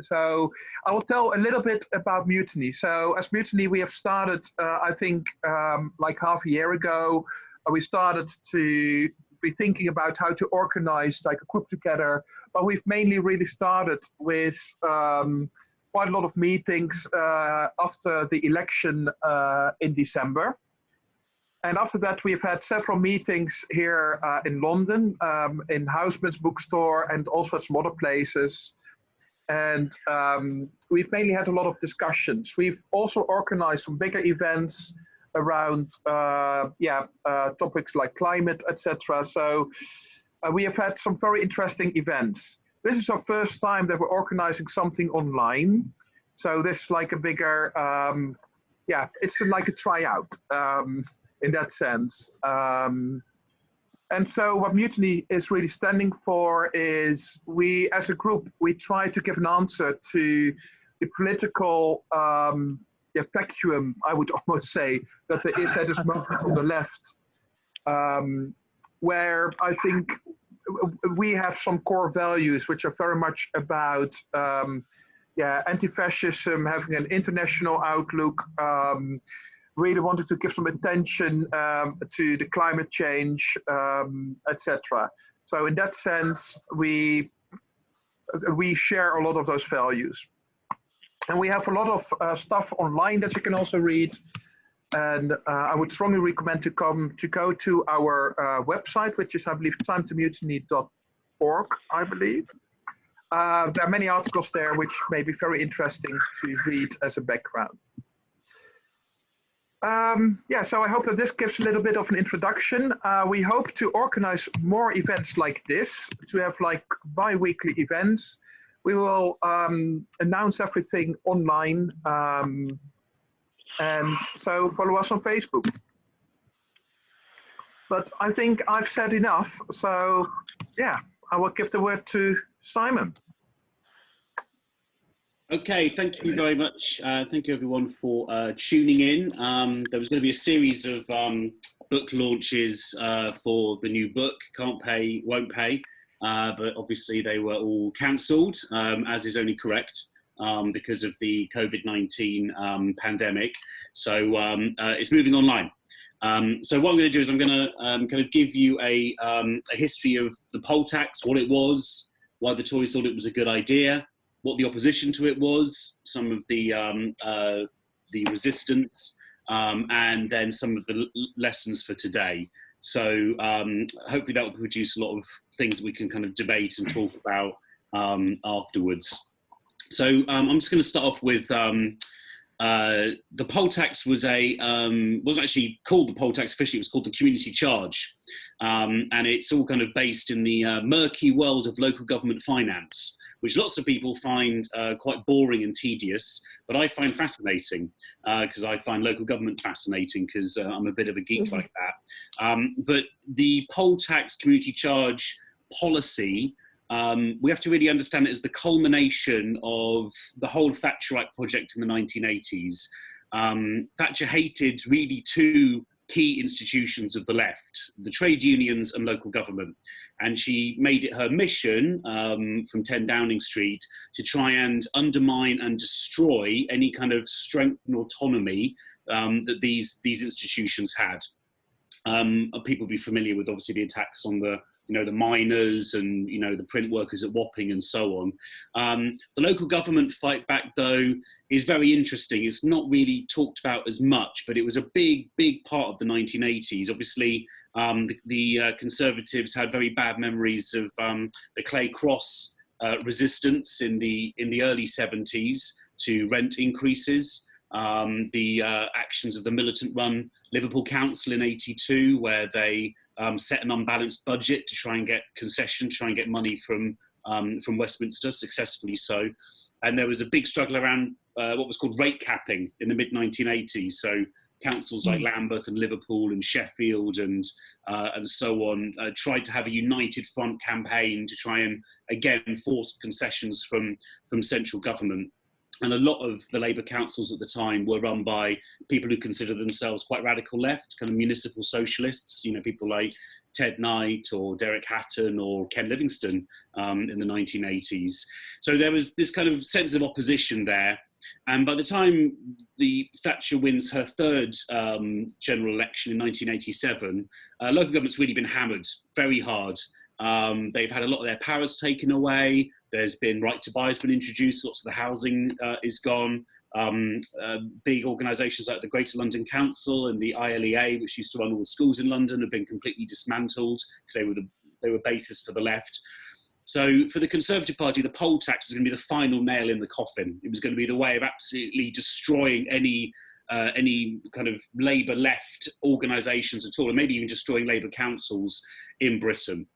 So I will tell a little bit about Mutiny. So as Mutiny, we have started, I think, like half a year ago. We started to be thinking about how to organize like a group together, but we've mainly really started with quite a lot of meetings after the election in December. And after that, we've had several meetings here in London, in Houseman's bookstore, and also at some other places. And we've mainly had a lot of discussions. We've also organized some bigger events around topics like climate, etc. So we have had some very interesting events. This is our first time that we're organizing something online. So this is like a bigger, it's like a tryout in that sense. And so what Mutiny is really standing for is we, as a group, we try to give an answer to the political vacuum, I would almost say, that there is at this moment on the left, where I think we have some core values which are very much about anti-fascism, having an international outlook, really wanted to give some attention to the climate change, etc. So in that sense, we share a lot of those values. And we have a lot of stuff online that you can also read. And I would strongly recommend to go to our website, which is, I believe, timetomutiny.org, I believe. There are many articles there which may be very interesting to read as a background. So I hope that this gives a little bit of an introduction. We hope to organize more events like this, to have like bi-weekly events. We will announce everything online. And so follow us on Facebook. But I think I've said enough. So yeah, I will give the word to Simon. Okay, thank you very much. Thank you everyone for tuning in. There was going to be a series of book launches for the new book, Can't Pay, Won't Pay, but obviously they were all cancelled, as is only correct, because of the COVID-19 pandemic. So it's moving online. So what I'm going to do is I'm going to kind of give you a history of the poll tax, what it was, why the Tories thought it was a good idea, what the opposition to it was, some of the resistance, and then some of the lessons for today. So hopefully that will produce a lot of things that we can kind of debate and talk about afterwards. So I'm just going to start off with the poll tax wasn't actually called the poll tax officially, it was called the community charge. And it's all kind of based in the murky world of local government finance, which lots of people find quite boring and tedious, but I find fascinating because I find local government fascinating because I'm a bit of a geek like that. But the poll tax community charge policy, we have to really understand it as the culmination of the whole Thatcherite project in the 1980s. Thatcher hated really two key institutions of the left, the trade unions and local government. And she made it her mission from 10 Downing Street to try and undermine and destroy any kind of strength and autonomy that these institutions had. People will be familiar with obviously the attacks on the miners and the print workers at Wapping and so on. The local government fight back though is very interesting. It's not really talked about as much, but it was a big part of the 1980s. Obviously, the Conservatives had very bad memories of the Clay Cross resistance in the early 70s to rent increases. The actions of the militant-run Liverpool Council in '82, where they set an unbalanced budget to try and get concession, try and get money from Westminster, successfully so. And there was a big struggle around what was called rate capping in the mid-1980s. So councils like Lambeth and Liverpool and Sheffield and so on tried to have a united front campaign to try and again force concessions from central government. And a lot of the Labour councils at the time were run by people who considered themselves quite radical left, kind of municipal socialists, you know, people like Ted Knight or Derek Hatton or Ken Livingstone in the 1980s. So there was this kind of sense of opposition there. And by the time Thatcher wins her third general election in 1987, local government's really been hammered very hard. They've had a lot of their powers taken away. There's been right to buy has been introduced. Lots of the housing is gone. Big organisations like the Greater London Council and the ILEA, which used to run all the schools in London, have been completely dismantled because they were basis for the left. So for the Conservative Party, the poll tax was going to be the final nail in the coffin. It was going to be the way of absolutely destroying any kind of Labour left organisations at all, and maybe even destroying Labour councils in Britain.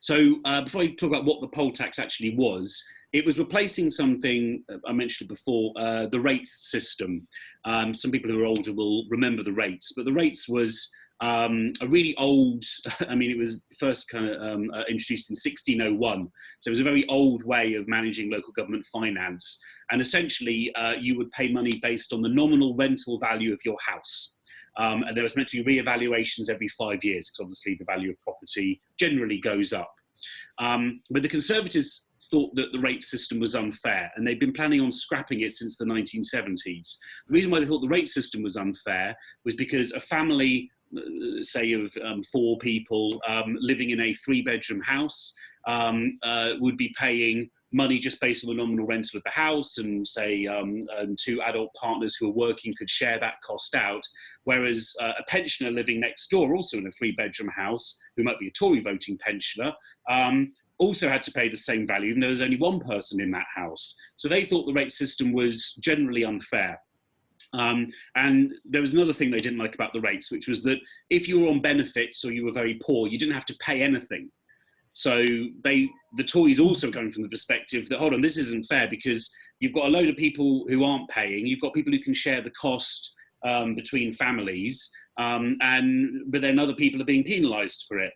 So before I talk about what the poll tax actually was, it was replacing something, I mentioned before, the rates system. Some people who are older will remember the rates, but the rates was a really old, I mean, it was first kind of introduced in 1601. So it was a very old way of managing local government finance. And essentially, you would pay money based on the nominal rental value of your house. And there was meant to be re-evaluations every 5 years, because obviously the value of property generally goes up. But the Conservatives thought that the rate system was unfair, and they'd been planning on scrapping it since the 1970s. The reason why they thought the rate system was unfair was because a family, say of 4 people living in a 3-bedroom house would be paying money just based on the nominal rental of the house, and say 2 adult partners who are working could share that cost out, whereas a pensioner living next door, also in a 3-bedroom house, who might be a Tory voting pensioner, also had to pay the same value, even though there was only one person in that house. So they thought the rate system was generally unfair. And there was another thing they didn't like about the rates, which was that if you were on benefits or you were very poor, you didn't have to pay anything. So the Tories also going from the perspective that, hold on, this isn't fair, because you've got a load of people who aren't paying, you've got people who can share the cost between families, but then other people are being penalised for it.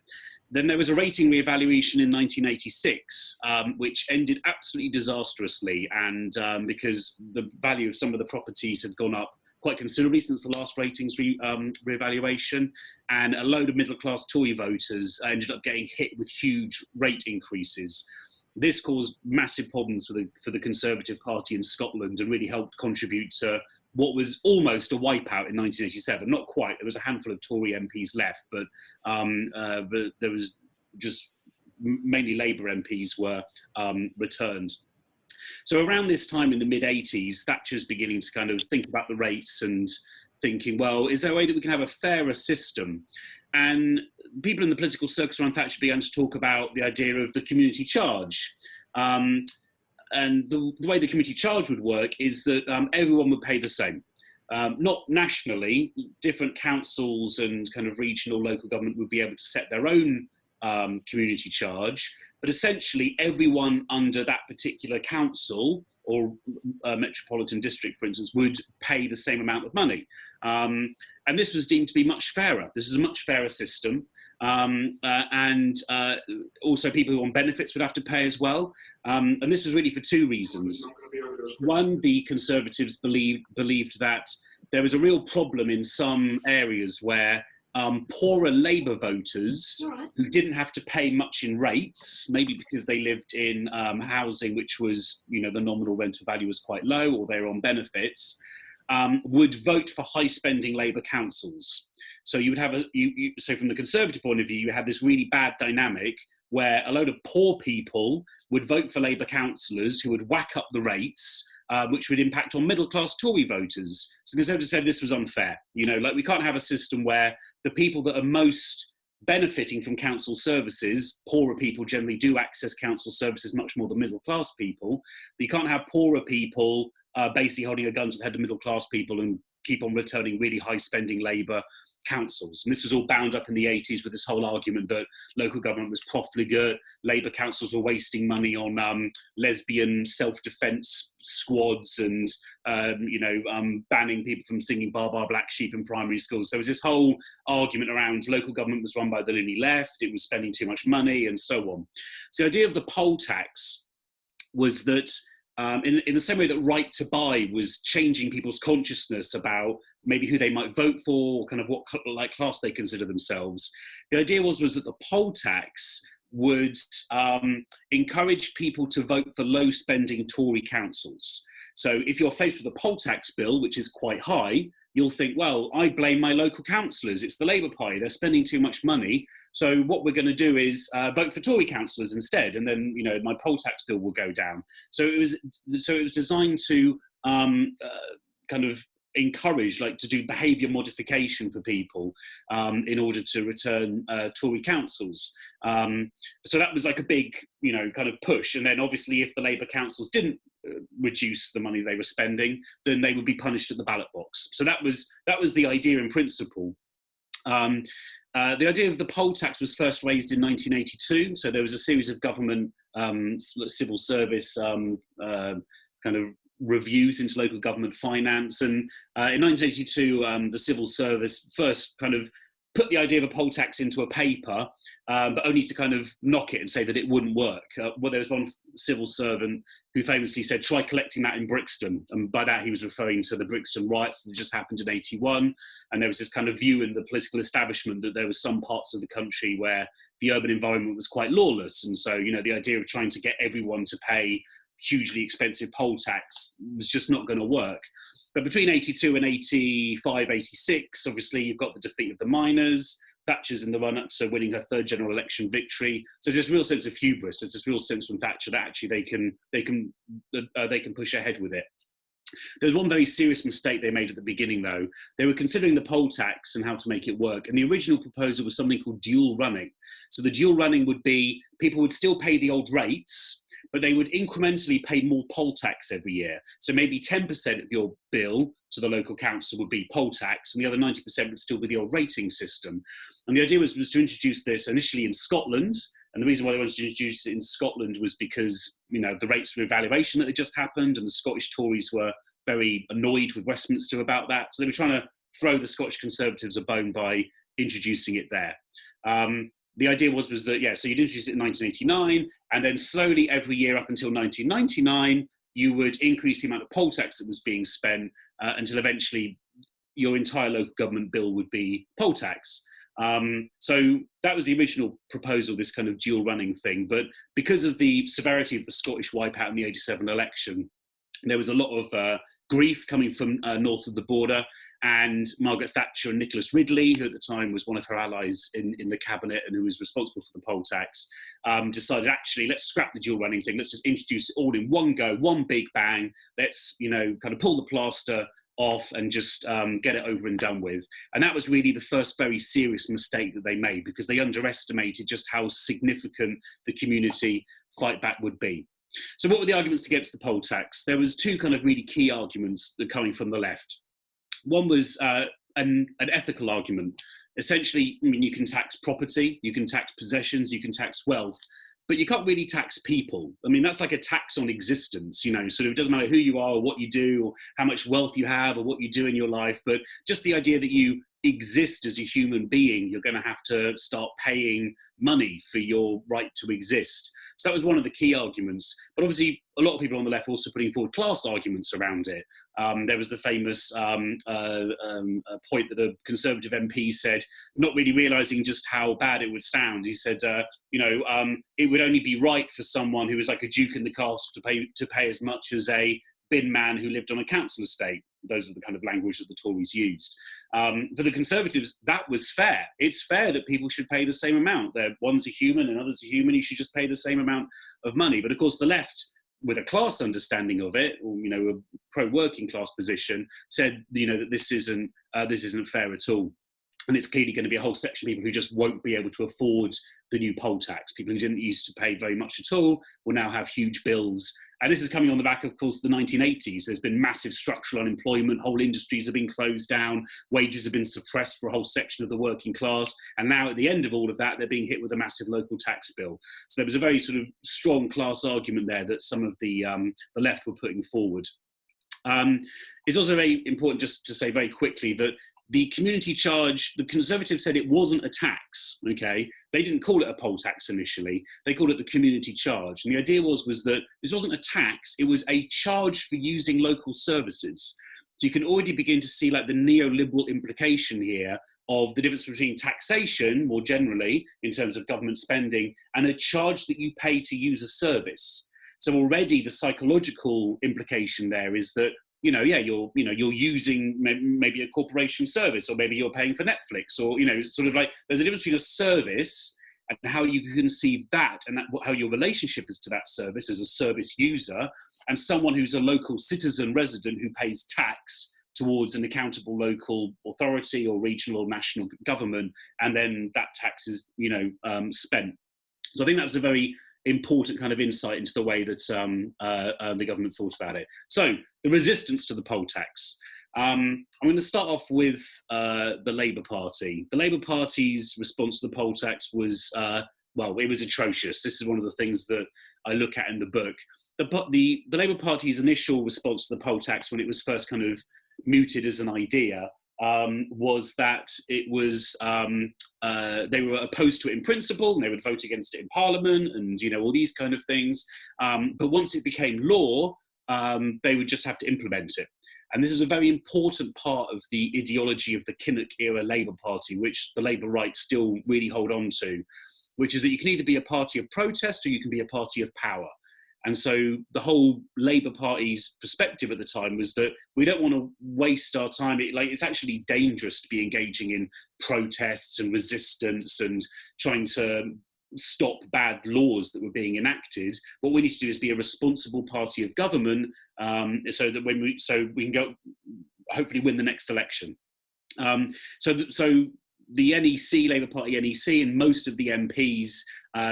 Then there was a rating re-evaluation in 1986, which ended absolutely disastrously, and because the value of some of the properties had gone up quite considerably since the last ratings re-evaluation, and a load of middle-class Tory voters ended up getting hit with huge rate increases. This caused massive problems for the Conservative Party in Scotland, and really helped contribute to what was almost a wipeout in 1987. Not quite. There was a handful of Tory MPs left, but there was just mainly Labour MPs were returned. So around this time in the mid-80s, Thatcher's beginning to kind of think about the rates and thinking, well, is there a way that we can have a fairer system? And people in the political circus around Thatcher began to talk about the idea of the community charge. And the way the community charge would work is that everyone would pay the same. Not nationally, different councils and kind of regional local government would be able to set their own community charge, but essentially everyone under that particular council or metropolitan district, for instance, would pay the same amount of money. And this was deemed to be much fairer. This is a much fairer system. And also people who are on benefits would have to pay as well. And this was really for 2 reasons. One, the Conservatives believed that there was a real problem in some areas where poorer Labour voters who didn't have to pay much in rates, maybe because they lived in housing which was, you know, the nominal rental value was quite low, or they were on benefits, would vote for high-spending Labour councils. So you would have so from the Conservative point of view, you had this really bad dynamic where a load of poor people would vote for Labour councillors who would whack up the rates, which would impact on middle-class Tory voters. So the Conservatives said this was unfair. You know, like, we can't have a system where the people that are most benefiting from council services, poorer people generally do access council services much more than middle-class people. But you can't have poorer people basically holding a gun to the head of middle-class people and keep on returning really high-spending Labour councils. And this was all bound up in the 80s with this whole argument that local government was profligate, Labour councils were wasting money on lesbian self-defence squads and, banning people from singing Bar Bar Black Sheep in primary schools. There was this whole argument around local government was run by the loony left, it was spending too much money and so on. So the idea of the poll tax was that in the same way that Right to Buy was changing people's consciousness about maybe who they might vote for, or kind of what like class they consider themselves. The idea was that the poll tax would encourage people to vote for low-spending Tory councils. So if you're faced with a poll tax bill, which is quite high, you'll think, well, I blame my local councillors. It's the Labour Party. They're spending too much money. So what we're going to do is vote for Tory councillors instead, and then my poll tax bill will go down. So it was designed to kind of encourage, like, to do behaviour modification for people in order to return Tory councils. So that was like a big, kind of push. And then obviously, if the Labour councils didn't reduce the money they were spending, then they would be punished at the ballot box. So that was the idea in principle. The idea of the poll tax was first raised in 1982. So there was a series of government civil service kind of reviews into local government finance, and in 1982 the civil service first kind of put the idea of a poll tax into a paper, but only to kind of knock it and say that it wouldn't work. Well, there was one civil servant who famously said, try collecting that in Brixton. And by that, he was referring to the Brixton riots that just happened in 81. And there was this kind of view in the political establishment that there were some parts of the country where the urban environment was quite lawless. And so, the idea of trying to get everyone to pay hugely expensive poll tax was just not going to work. But between 82 and 85, 86, obviously you've got the defeat of the miners. Thatcher's in the run-up to winning her third general election victory. So there's this real sense of hubris. There's this real sense from Thatcher that actually they can push ahead with it. There was one very serious mistake they made at the beginning, though. They were considering the poll tax and how to make it work. And the original proposal was something called dual running. So the dual running would be people would still pay the old rates, but they would incrementally pay more poll tax every year. So maybe 10% of your bill to the local council would be poll tax, and the other 90% would still be the old rating system. And the idea was to introduce this initially in Scotland. And the reason why they wanted to introduce it in Scotland was because, the rates revaluation that had just happened, and the Scottish Tories were very annoyed with Westminster about that. So they were trying to throw the Scottish Conservatives a bone by introducing it there. The idea was that, so you'd introduce it in 1989, and then slowly every year up until 1999, you would increase the amount of poll tax that was being spent until eventually your entire local government bill would be poll tax. So that was the original proposal, this kind of dual running thing. But because of the severity of the Scottish wipeout in the 87 election, there was a lot of grief coming from north of the border, and Margaret Thatcher and Nicholas Ridley, who at the time was one of her allies in the cabinet and who was responsible for the poll tax, decided, actually, let's scrap the dual running thing. Let's just introduce it all in one go, one big bang. Let's, kind of pull the plaster off and just get it over and done with. And that was really the first very serious mistake that they made, because they underestimated just how significant the community fight back would be. So what were the arguments against the poll tax? There was two kind of really key arguments that coming from the left. One was an ethical argument. Essentially, you can tax property, you can tax possessions, you can tax wealth, but you can't really tax people. That's like a tax on existence, sort of it doesn't matter who you are or what you do or how much wealth you have or what you do in your life, but just the idea that you exist as a human being, you're going to have to start paying money for your right to exist. So that was one of the key arguments. But obviously, a lot of people on the left were also putting forward class arguments around it. There was the famous point that a Conservative MP said, not really realising just how bad it would sound. He said, it would only be right for someone who was like a duke in the castle to pay as much as a bin man who lived on a council estate. Those are the kind of language that the Tories used. For the Conservatives, that was fair. It's fair that people should pay the same amount. One's a human and others are human. You should just pay the same amount of money. But of course, the left, with a class understanding of it, or a pro-working class position, said that this isn't fair at all. And it's clearly going to be a whole section of people who just won't be able to afford the new poll tax. People who didn't used to pay very much at all will now have huge bills. And this is coming on the back, of course, the 1980s. There's been massive structural unemployment. Whole industries have been closed down. Wages have been suppressed for a whole section of the working class. And now at the end of all of that, they're being hit with a massive local tax bill. So there was a very sort of strong class argument there that some of the left were putting forward. It's also very important just to say very quickly that the community charge, the Conservatives said it wasn't a tax, okay? They didn't call it a poll tax initially. They called it the community charge. And the idea was that this wasn't a tax, it was a charge for using local services. So you can already begin to see like the neoliberal implication here of the difference between taxation, more generally, in terms of government spending, and a charge that you pay to use a service. So already the psychological implication there is that you're using maybe a corporation service, or maybe you're paying for Netflix, or, sort of like there's a difference between a service and how you conceive that, and how your relationship is to that service as a service user, and someone who's a local citizen resident who pays tax towards an accountable local authority or regional or national government, and then that tax is, spent. So I think that was a very important kind of insight into the way that the government thought about it. So the resistance to the poll tax. I'm going to start off with the Labour Party. The Labour Party's response to the poll tax was, it was atrocious. This is one of the things that I look at in the book. The Labour Party's initial response to the poll tax, when it was first kind of mooted as an idea, was that it was they were opposed to it in principle, and they would vote against it in Parliament, and all these kind of things. But once it became law, they would just have to implement it. And this is a very important part of the ideology of the Kinnock era Labour Party, which the Labour right still really hold on to, which is that you can either be a party of protest or you can be a party of power. And so the whole Labour Party's perspective at the time was that we don't want to waste our time. It's actually dangerous to be engaging in protests and resistance and trying to stop bad laws that were being enacted. What we need to do is be a responsible party of government, so that we can go hopefully win the next election. So the NEC, Labour Party NEC, and most of the MPs,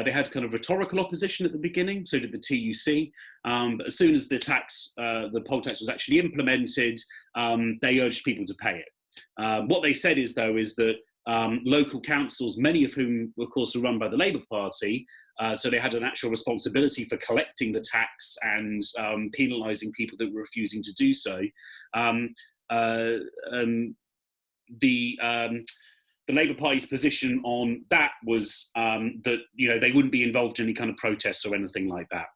they had kind of rhetorical opposition at the beginning, so did the TUC. But as soon as the poll tax was actually implemented, they urged people to pay it. What they said is that local councils, many of whom, of course, were run by the Labour Party, so they had an actual responsibility for collecting the tax and penalising people that were refusing to do so. The Labour Party's position on that was that they wouldn't be involved in any kind of protests or anything like that.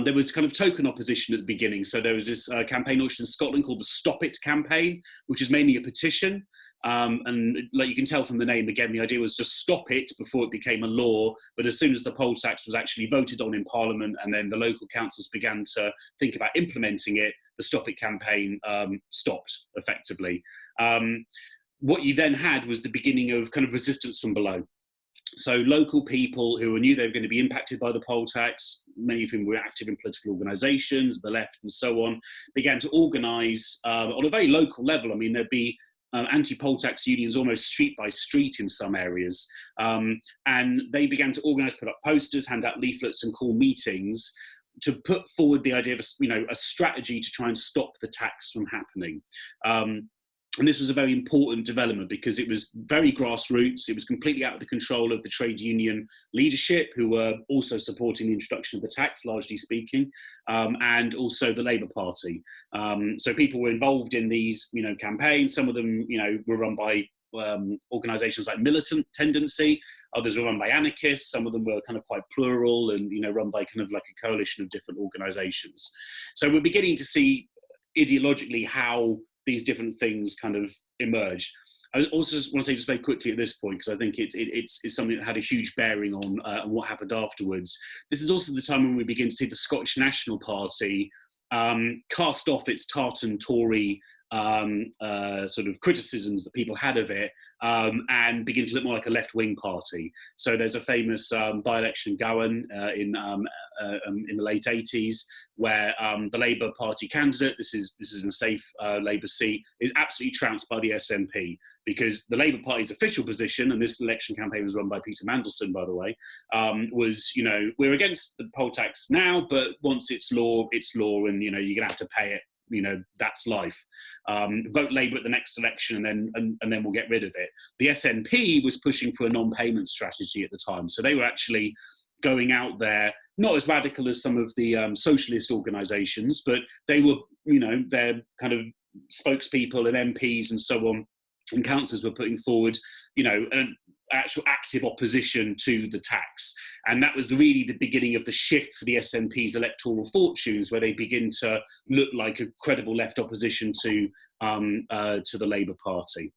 There was kind of token opposition at the beginning. So there was this campaign launched in Scotland called the Stop It campaign, which is mainly a petition. And like you can tell from the name, again, the idea was to stop it before it became a law. But as soon as the poll tax was actually voted on in Parliament, and then the local councils began to think about implementing it, the Stop It campaign stopped effectively. What you then had was the beginning of kind of resistance from below. So local people who knew they were going to be impacted by the poll tax, many of whom were active in political organisations, the left and so on, began to organise on a very local level. I mean, there'd be anti-poll tax unions almost street by street in some areas. And they began to organise, put up posters, hand out leaflets and call meetings to put forward the idea of a strategy to try and stop the tax from happening. And this was a very important development because it was very grassroots. It was completely out of the control of the trade union leadership, who were also supporting the introduction of the tax, largely speaking, and also the Labour Party. So people were involved in these, campaigns. Some of them, were run by organisations like Militant Tendency. Others were run by anarchists. Some of them were kind of quite plural and, run by kind of like a coalition of different organisations. So we're beginning to see ideologically how these different things kind of emerge. I also just want to say just very quickly at this point, because I think it's something that had a huge bearing on what happened afterwards. This is also the time when we begin to see the Scottish National Party cast off its tartan Tory sort of criticisms that people had of it, and begin to look more like a left-wing party. So there's a famous by-election in Gowan in the late 80s, where the Labour Party candidate, this is in a safe Labour seat, is absolutely trounced by the SNP, because the Labour Party's official position, and this election campaign was run by Peter Mandelson, by the way, was, we're against the poll tax now, but once it's law, and, you're going to have to pay it. That's life. Vote Labour at the next election, and then we'll get rid of it. The SNP was pushing for a non-payment strategy at the time, so they were actually going out there, not as radical as some of the socialist organisations, but they were, their kind of spokespeople and MPs and so on and councillors were putting forward, an actual active opposition to the tax. And that was really the beginning of the shift for the SNP's electoral fortunes, where they begin to look like a credible left opposition to the Labour Party.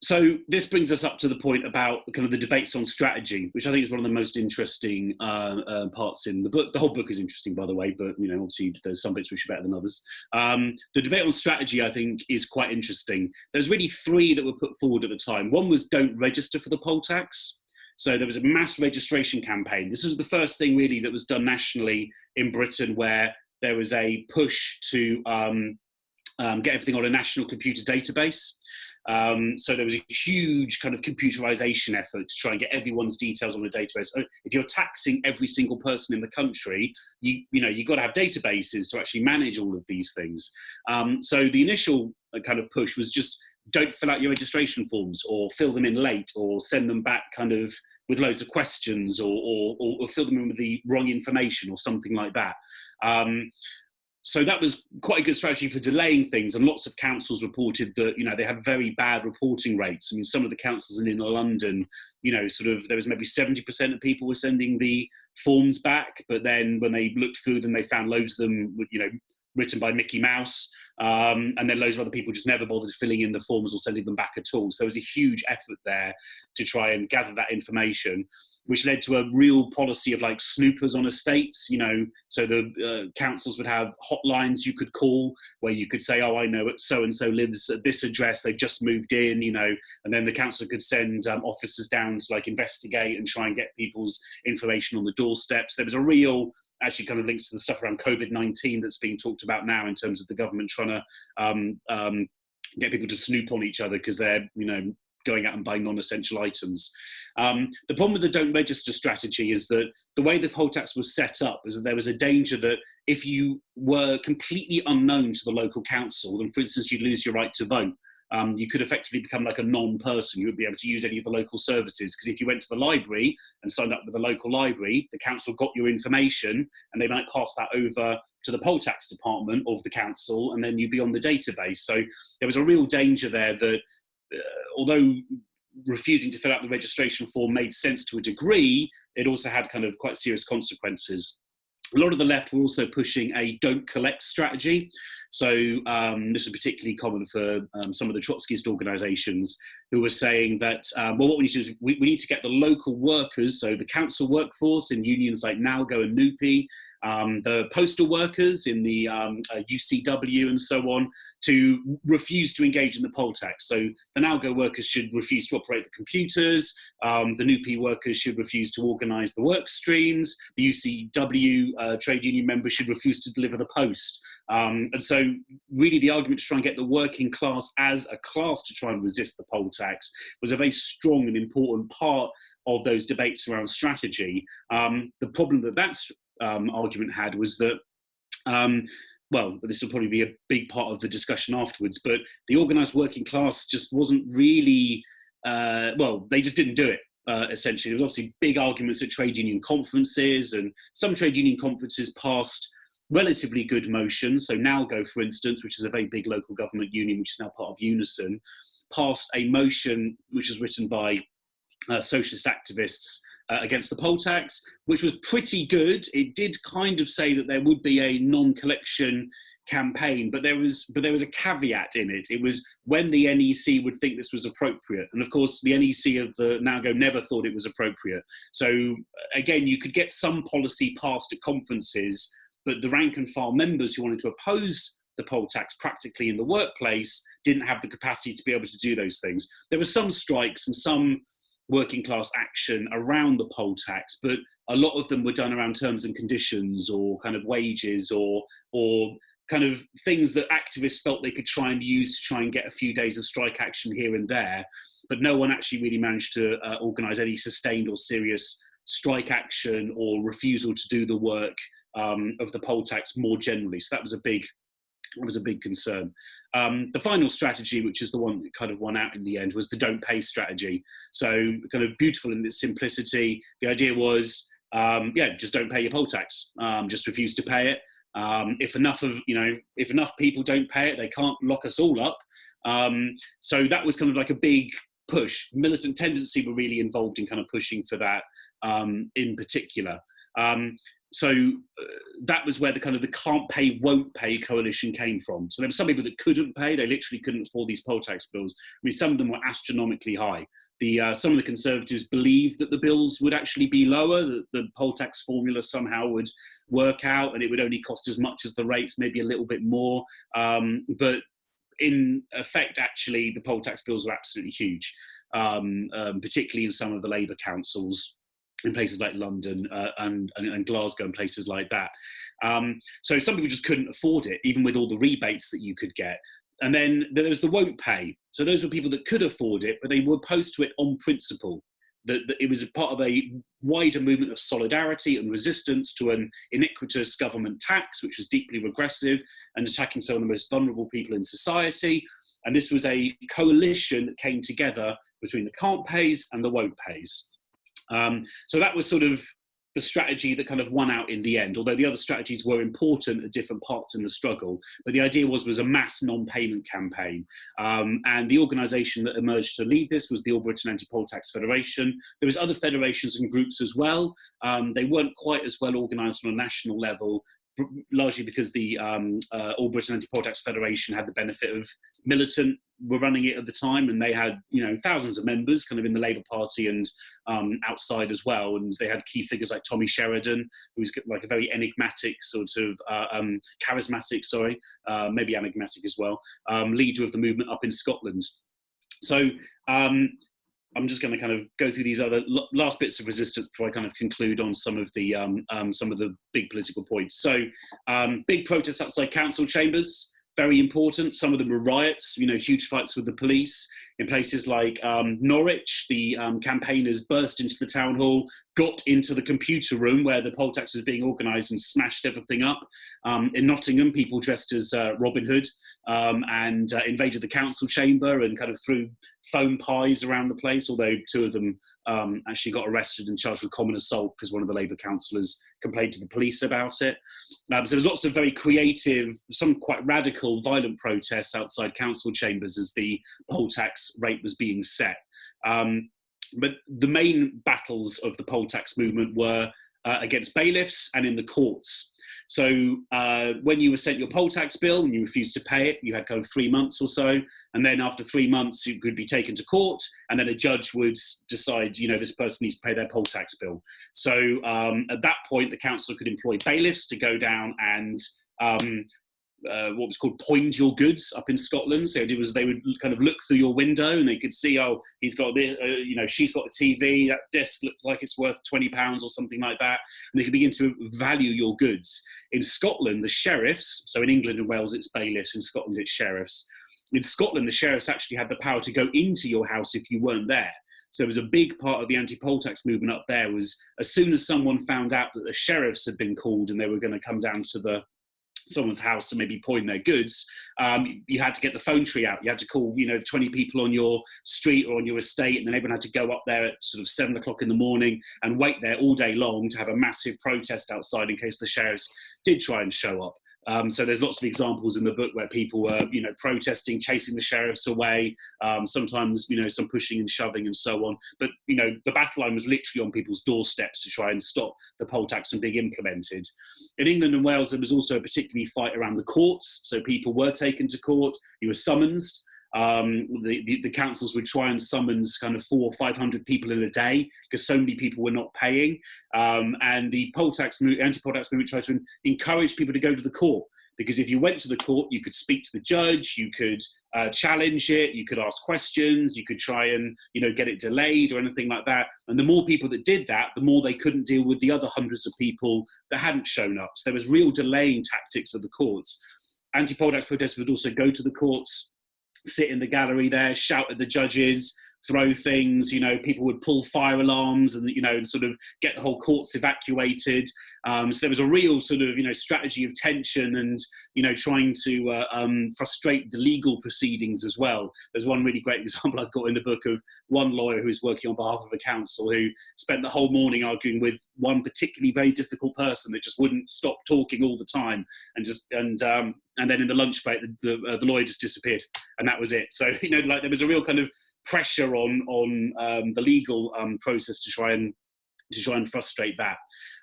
So this brings us up to the point about kind of the debates on strategy, which I think is one of the most interesting parts in the book. The whole book is interesting, by the way, but obviously there's some bits which are better than others. The debate on strategy, I think, is quite interesting. There's really three that were put forward at the time. One was don't register for the poll tax. So there was a mass registration campaign. This was the first thing really that was done nationally in Britain, where there was a push to get everything on a national computer database. So there was a huge kind of computerization effort to try and get everyone's details on a database. So if you're taxing every single person in the country, you've got to have databases to actually manage all of these things. So the initial kind of push was just don't fill out your registration forms, or fill them in late, or send them back kind of with loads of questions, or fill them in with the wrong information or something like that. So that was quite a good strategy for delaying things, and lots of councils reported that they had very bad reporting rates. I mean, some of the councils in London, there was maybe 70% of people were sending the forms back, but then when they looked through them, they found loads of them, written by Mickey Mouse, and then loads of other people just never bothered filling in the forms or sending them back at all. So there was a huge effort there to try and gather that information, which led to a real policy of like snoopers on estates. So the councils would have hotlines you could call, where you could say, oh, I know so-and-so lives at this address, they've just moved in, and then the council could send officers down to like investigate and try and get people's information on the doorsteps. There was a real, actually kind of links to the stuff around COVID-19 that's being talked about now, in terms of the government trying to get people to snoop on each other because they're, going out and buying non-essential items. The problem with the don't register strategy is that the way the poll tax was set up is that there was a danger that if you were completely unknown to the local council, then for instance, you'd lose your right to vote. You could effectively become like a non-person. You wouldn't be able to use any of the local services, because if you went to the library and signed up with the local library, the council got your information and they might pass that over to the poll tax department of the council, and then you'd be on the database. So there was a real danger there that although refusing to fill out the registration form made sense to a degree, it also had kind of quite serious consequences. A lot of the left were also pushing a don't collect strategy. So this is particularly common for some of the Trotskyist organisations, who were saying that, what we need to do is we need to get the local workers, so the council workforce in unions like NALGO and NUPE, the postal workers in the UCW and so on, to refuse to engage in the poll tax. So the NALGO workers should refuse to operate the computers, the NUPE workers should refuse to organise the work streams, the UCW trade union members should refuse to deliver the post. And so really the argument to try and get the working class as a class to try and resist the poll tax was a very strong and important part of those debates around strategy. The problem that argument had was that, well, this will probably be a big part of the discussion afterwards, but the organised working class just wasn't really, they just didn't do it. Essentially, there was obviously big arguments at trade union conferences, and some trade union conferences passed relatively good motions. So NALGO, for instance, which is a very big local government union, which is now part of Unison, passed a motion which was written by socialist activists against the poll tax, which was pretty good. It did kind of say that there would be a non-collection campaign, but there was a caveat in it. It was when the NEC would think this was appropriate. And of course, the NEC of the NALGO never thought it was appropriate. So again, you could get some policy passed at conferences, but the rank and file members who wanted to oppose the poll tax practically in the workplace didn't have the capacity to be able to do those things. There were some strikes and some working class action around the poll tax, but a lot of them were done around terms and conditions, or kind of wages, or kind of things that activists felt they could try and use to try and get a few days of strike action here and there. But no one actually really managed to organise any sustained or serious strike action or refusal to do the work of the poll tax more generally. So that was a big concern. The final strategy, which is the one that kind of won out in the end, was the don't pay strategy. So kind of beautiful in its simplicity. The idea was, just don't pay your poll tax. Just refuse to pay it. If enough people don't pay it, they can't lock us all up. So that was kind of like a big push. Militant Tendency were really involved in kind of pushing for that in particular. So that was where the kind of the can't pay, won't pay coalition came from. So there were some people that couldn't pay. They literally couldn't afford these poll tax bills. I mean, some of them were astronomically high. Some of the Conservatives believed that the bills would actually be lower, that the poll tax formula somehow would work out and it would only cost as much as the rates, maybe a little bit more. But in effect, actually, the poll tax bills were absolutely huge, particularly in some of the Labour councils in places like London and Glasgow and places like that. So some people just couldn't afford it, even with all the rebates that you could get. And then there was the won't pay. So those were people that could afford it, but they were opposed to it on principle. That it was a part of a wider movement of solidarity and resistance to an iniquitous government tax, which was deeply regressive and attacking some of the most vulnerable people in society. And this was a coalition that came together between the can't pays and the won't pays. So that was sort of the strategy that kind of won out in the end, although the other strategies were important at different parts in the struggle. But the idea was a mass non-payment campaign. And the organisation that emerged to lead this was the All Britain Anti-Poll Tax Federation. There was other federations and groups as well. They weren't quite as well organised on a national level, largely because the All Britain Anti-Poll Tax Federation had the benefit of Militant were running it at the time, and they had thousands of members kind of in the Labour Party and outside as well, and they had key figures like Tommy Sheridan, who was like a very enigmatic sort of charismatic, maybe enigmatic as well, leader of the movement up in Scotland. So I'm just going to kind of go through these other last bits of resistance before I kind of conclude on some of the big political points. So big protests outside council chambers, very important. Some of them were riots, huge fights with the police. In places like Norwich, the campaigners burst into the town hall, got into the computer room where the poll tax was being organised and smashed everything up. In Nottingham, people dressed as Robin Hood and invaded the council chamber and kind of threw foam pies around the place, although two of them actually got arrested and charged with common assault because one of the Labour councillors complained to the police about it. So there's lots of very creative, some quite radical, violent protests outside council chambers as the poll tax rate was being set. But the main battles of the poll tax movement were against bailiffs and in the courts. So when you were sent your poll tax bill and you refused to pay it, you had kind of 3 months or so. And then after 3 months, you could be taken to court. And then a judge would decide, this person needs to pay their poll tax bill. So at that point, the council could employ bailiffs to go down and what was called poined your goods up in Scotland. So it was, they would kind of look through your window and they could see, oh, he's got this, she's got a TV, that desk looks like it's worth £20 or something like that. And they could begin to value your goods. In Scotland, the sheriffs, so in England and Wales, it's bailiffs, in Scotland, it's sheriffs. In Scotland, the sheriffs actually had the power to go into your house if you weren't there. So it was a big part of the anti-poll tax movement up there was as soon as someone found out that the sheriffs had been called and they were going to come down to someone's house and maybe point their goods, you had to get the phone tree out. You had to call, 20 people on your street or on your estate, and then everyone had to go up there at sort of 7 o'clock in the morning and wait there all day long to have a massive protest outside in case the sheriffs did try and show up. So there's lots of examples in the book where people were, protesting, chasing the sheriffs away, sometimes, some pushing and shoving and so on. But, the battle line was literally on people's doorsteps to try and stop the poll tax from being implemented. In England and Wales, there was also a particular fight around the courts. So people were taken to court, you were summoned. The councils would try and summons kind of 400 or 500 people in a day because so many people were not paying. And the anti-poll tax movement tried to encourage people to go to the court, because if you went to the court, you could speak to the judge, you could challenge it, you could ask questions, you could try and get it delayed or anything like that. And the more people that did that, the more they couldn't deal with the other hundreds of people that hadn't shown up. So there was real delaying tactics of the courts. Anti-poll tax protesters would also go to the courts, sit in the gallery there, shout at the judges, throw things. You know, people would pull fire alarms and, you know, and sort of get the whole courts evacuated. So there was a real sort of, you know, strategy of tension and, you know, trying to frustrate the legal proceedings as well. There's one really great example I've got in the book of one lawyer who was working on behalf of a council who spent the whole morning arguing with one particularly very difficult person that just wouldn't stop talking all the time, and then in the lunch break the lawyer just disappeared, and that was it. So, you know, like there was a real kind of pressure on the legal process to try and frustrate that.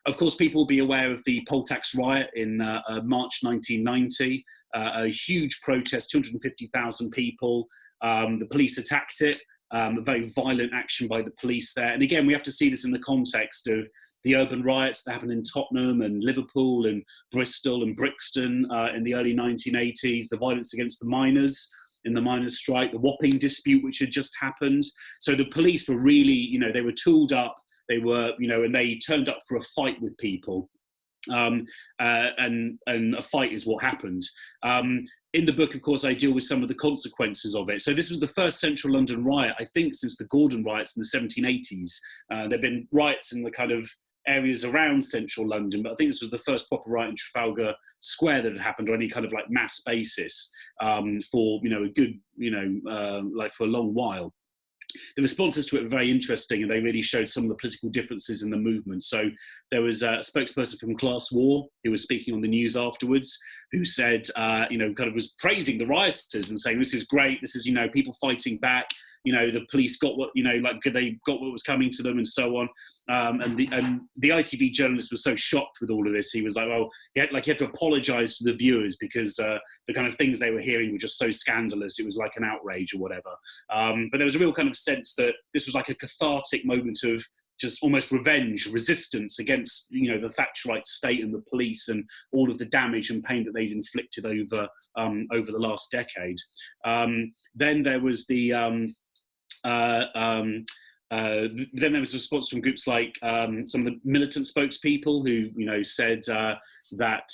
Of course, people will be aware of the poll tax riot in March 1990, a huge protest, 250,000 people. The police attacked it, a very violent action by the police there. And again, we have to see this in the context of the urban riots that happened in Tottenham and Liverpool and Bristol and Brixton in the early 1980s, the violence against the miners in the miners' strike, the Wapping dispute, which had just happened. So the police were really, you know, they were tooled up. They were, you know, and they turned up for a fight with people, and a fight is what happened. In the book, of course, I deal with some of the consequences of it. So this was the first central London riot, I think, since the Gordon riots in the 1780s. There've been riots in the kind of areas around central London, but I think this was the first proper riot in Trafalgar Square that had happened on any kind of like mass basis for, you know, a good, you know, like for a long while. The responses to it were very interesting, and they really showed some of the political differences in the movement. So there was a spokesperson from Class War who was speaking on the news afterwards, who said, you know, kind of was praising the rioters and saying, this is great, this is, you know, people fighting back, you know, the police got what, you know, like they got what was coming to them and so on. And the ITV journalist was so shocked with all of this. He was like, well, he had to apologise to the viewers because the kind of things they were hearing were just so scandalous. It was like an outrage or whatever. But there was a real kind of sense that this was like a cathartic moment of just almost revenge, resistance against, you know, the Thatcherite state and the police and all of the damage and pain that they'd inflicted over the last decade. Then there was then there was a response from groups like some of the militant spokespeople who, you know, said that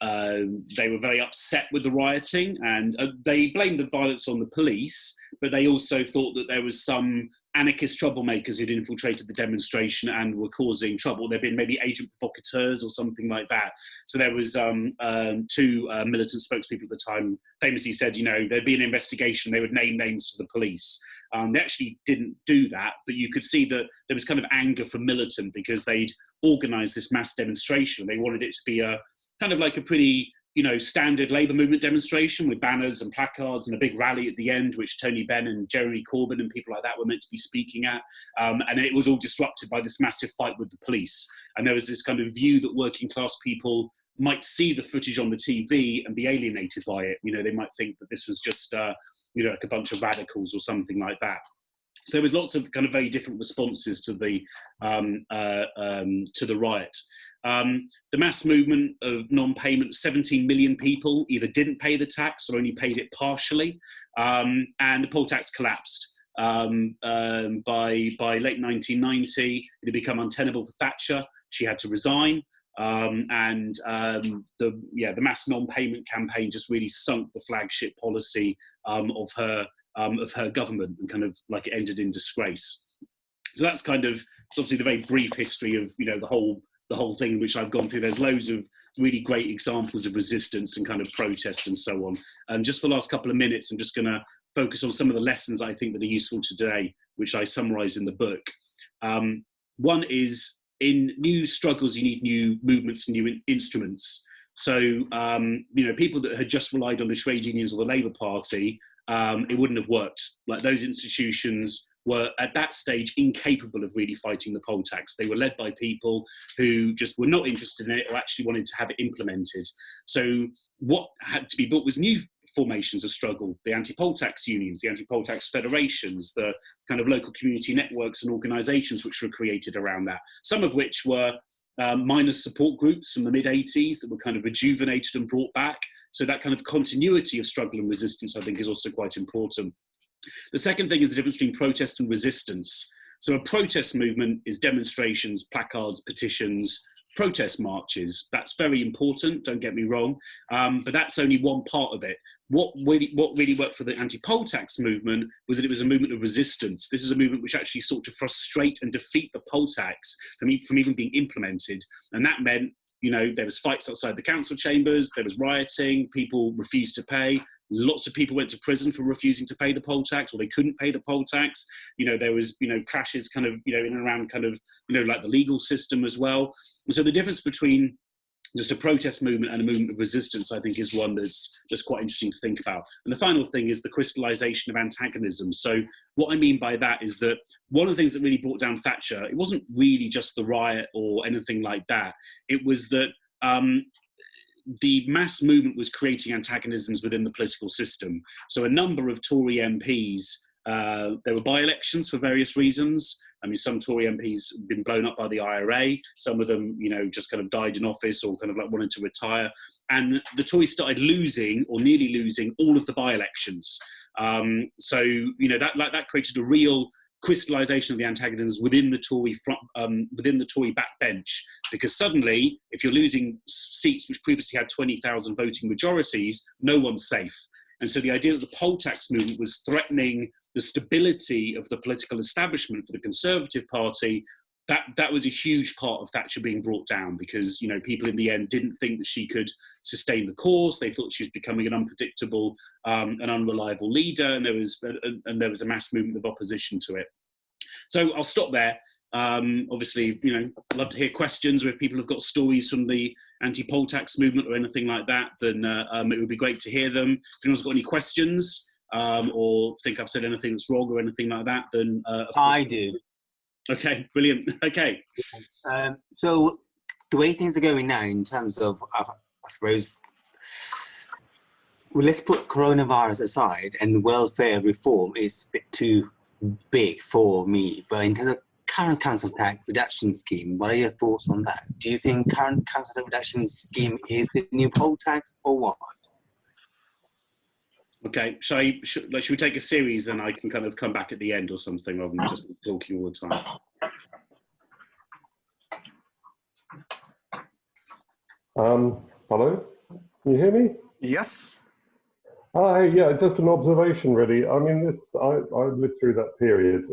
they were very upset with the rioting, and they blamed the violence on the police, but they also thought that there was some anarchist troublemakers who'd infiltrated the demonstration and were causing trouble. There'd been maybe agent provocateurs or something like that. So there was two militant spokespeople at the time famously said, you know, there'd be an investigation, they would name names to the police. They actually didn't do that, but you could see that there was kind of anger from militant because they'd organised this mass demonstration. They wanted it to be a kind of like a pretty, you know, standard Labour movement demonstration with banners and placards and a big rally at the end, which Tony Benn and Jeremy Corbyn and people like that were meant to be speaking at. And it was all disrupted by this massive fight with the police. And there was this kind of view that working class people might see the footage on the TV and be alienated by it. You know, they might think that this was just, you know, like a bunch of radicals or something like that. So there was lots of kind of very different responses to the riot. The mass movement of non-payment, 17 million people either didn't pay the tax or only paid it partially, and the poll tax collapsed. By late 1990, it had become untenable for Thatcher. She had to resign, and the mass non-payment campaign just really sunk the flagship policy of her government, and kind of like it ended in disgrace. So that's kind of, it's obviously the very brief history of, you know, the whole thing which I've gone through. There's loads of really great examples of resistance and kind of protest and so on. And just for the last couple of minutes, I'm just going to focus on some of the lessons I think that are useful today, which I summarise in the book. One is, in new struggles, you need new movements and new instruments. So, you know, people that had just relied on the trade unions or the Labour Party, it wouldn't have worked. Like, those institutions were at that stage incapable of really fighting the poll tax. They were led by people who just were not interested in it or actually wanted to have it implemented. So what had to be built was new formations of struggle: the anti-poll tax unions, the anti-poll tax federations, the kind of local community networks and organisations which were created around that, some of which were miners' support groups from the mid-80s that were kind of rejuvenated and brought back. So that kind of continuity of struggle and resistance, I think, is also quite important. The second thing is the difference between protest and resistance. So a protest movement is demonstrations, placards, petitions, protest marches. That's very important, don't get me wrong, but that's only one part of it. What really worked for the anti-poll tax movement was that it was a movement of resistance. This is a movement which actually sought to frustrate and defeat the poll tax from even being implemented. And that meant, you know, there was fights outside the council chambers, there was rioting, people refused to pay. Lots of people went to prison for refusing to pay the poll tax, or they couldn't pay the poll tax. You know, there was, you know, clashes kind of, you know, in and around kind of, you know, like the legal system as well. And so the difference between just a protest movement and a movement of resistance, I think, is one that's quite interesting to think about. And the final thing is the crystallization of antagonism. So what I mean by that is that one of the things that really brought down Thatcher, it wasn't really just the riot or anything like that. It was that the mass movement was creating antagonisms within the political system. So a number of Tory MPs, there were by-elections for various reasons. I mean, some Tory MPs have been blown up by the IRA. Some of them, you know, just kind of died in office or kind of like wanted to retire. And the Tories started losing or nearly losing all of the by-elections. So, you know, that created a real crystallization of the antagonisms within the Tory within the Tory backbench, because suddenly, if you're losing seats which previously had 20,000 voting majorities, no one's safe. And so the idea that the poll tax movement was threatening the stability of the political establishment for the Conservative Party, that was a huge part of Thatcher being brought down, because, you know, people in the end didn't think that she could sustain the course. They thought she was becoming an unpredictable and unreliable leader, and there was a mass movement of opposition to it. So I'll stop there. Obviously, you know, I'd love to hear questions, or if people have got stories from the anti-poll tax movement or anything like that, then it would be great to hear them. If anyone's got any questions, or think I've said anything that's wrong or anything like that, then I do. Okay, brilliant. Okay. So the way things are going now, in terms of, I suppose, well, let's put coronavirus aside, and welfare reform is a bit too big for me. But in terms of current council tax reduction scheme, what are your thoughts on that? Do you think current council tax reduction scheme is the new poll tax, or what? Okay, should we take a series, and I can kind of come back at the end or something, rather than just talking all the time? Hello, can you hear me? Yes. Yeah, just an observation, really. I mean, I lived through that period,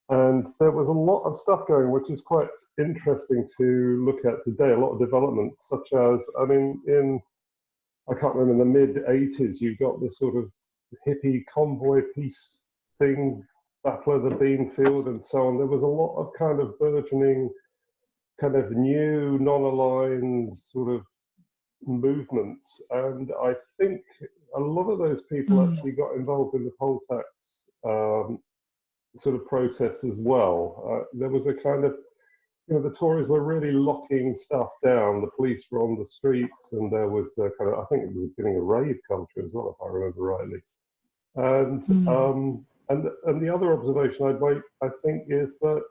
and there was a lot of stuff going, which is quite interesting to look at today. A lot of developments, such as, I mean, I can't remember, in the mid-'80s, you got this sort of hippie convoy peace thing, Battle of the Beanfield and so on. There was a lot of kind of burgeoning, kind of new, non-aligned sort of movements. And I think a lot of those people actually got involved in the poll tax sort of protests as well. There was a kind of, you know, the Tories were really locking stuff down. The police were on the streets, and there was a kind of, I think it was getting a rave culture as well, if I remember rightly. And and the other observation I'd make, I think, is that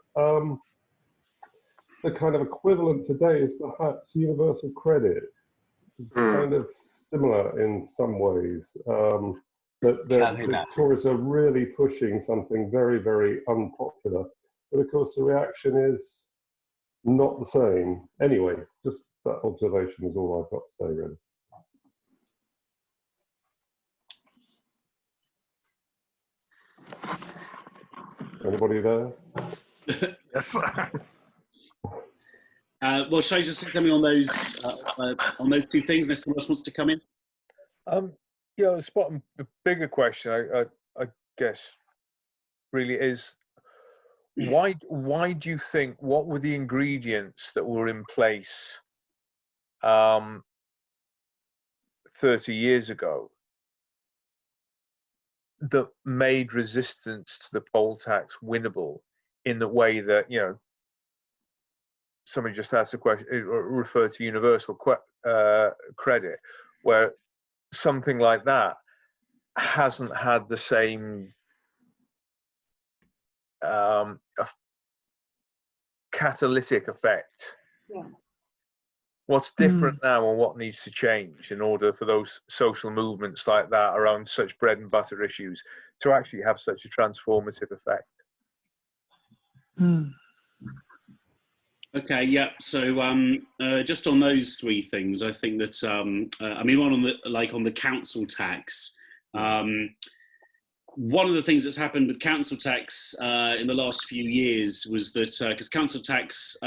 the kind of equivalent today is perhaps universal credit. It's kind of similar in some ways. That the Tories are really pushing something very, very unpopular. But of course, the reaction is not the same. Anyway, just that observation is all I've got to say, really. Anybody there? Yes. Well, shall I just say something on those two things, unless someone else wants to come in? Yeah, spotting the bigger question, I guess, really is, why do you think, what were the ingredients that were in place 30 years ago that made resistance to the poll tax winnable, in the way that, you know, somebody just asked a question, referred to universal credit, where something like that hasn't had the same catalytic effect? Yeah. What's different now, and what needs to change in order for those social movements like that around such bread and butter issues to actually have such a transformative effect? Okay, yeah. So just on those three things, I think that I mean, one on the council tax. One of the things that's happened with council tax in the last few years was that because council tax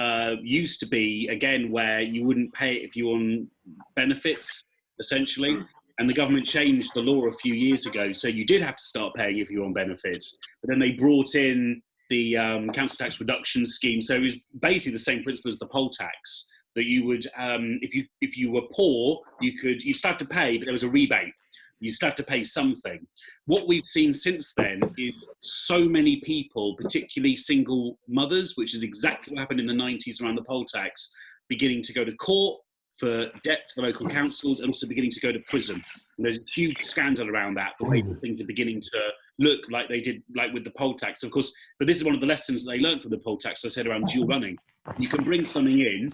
used to be again where you wouldn't pay it if you were on benefits, essentially, and the government changed the law a few years ago, so you did have to start paying if you were on benefits. But then they brought in the council tax reduction scheme, so it was basically the same principle as the poll tax. That you would, if you were poor, you'd still have to pay, but there was a rebate. You still have to pay something. What we've seen since then is so many people, particularly single mothers, which is exactly what happened in the 90s around the poll tax, beginning to go to court for debt to the local councils and also beginning to go to prison. And there's a huge scandal around that, the way that things are beginning to look like they did, like with the poll tax, of course. But this is one of the lessons that they learned from the poll tax, I said, around dual running. You can bring something in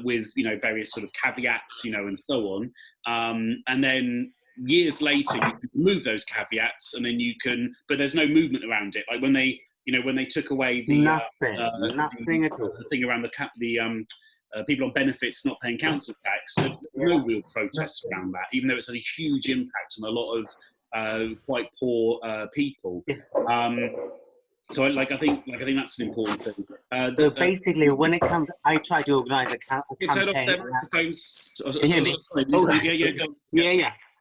with various sort of caveats, and so on, and then years later you can remove those caveats, and then you can. But there's no movement around it. Like when they took away the nothing at all. The thing around the people on benefits not paying council tax. So there's no real protests around that, even though it's had a huge impact on a lot of quite poor people. So I think that's an important thing. So basically, when it comes, I try to organise a campaign.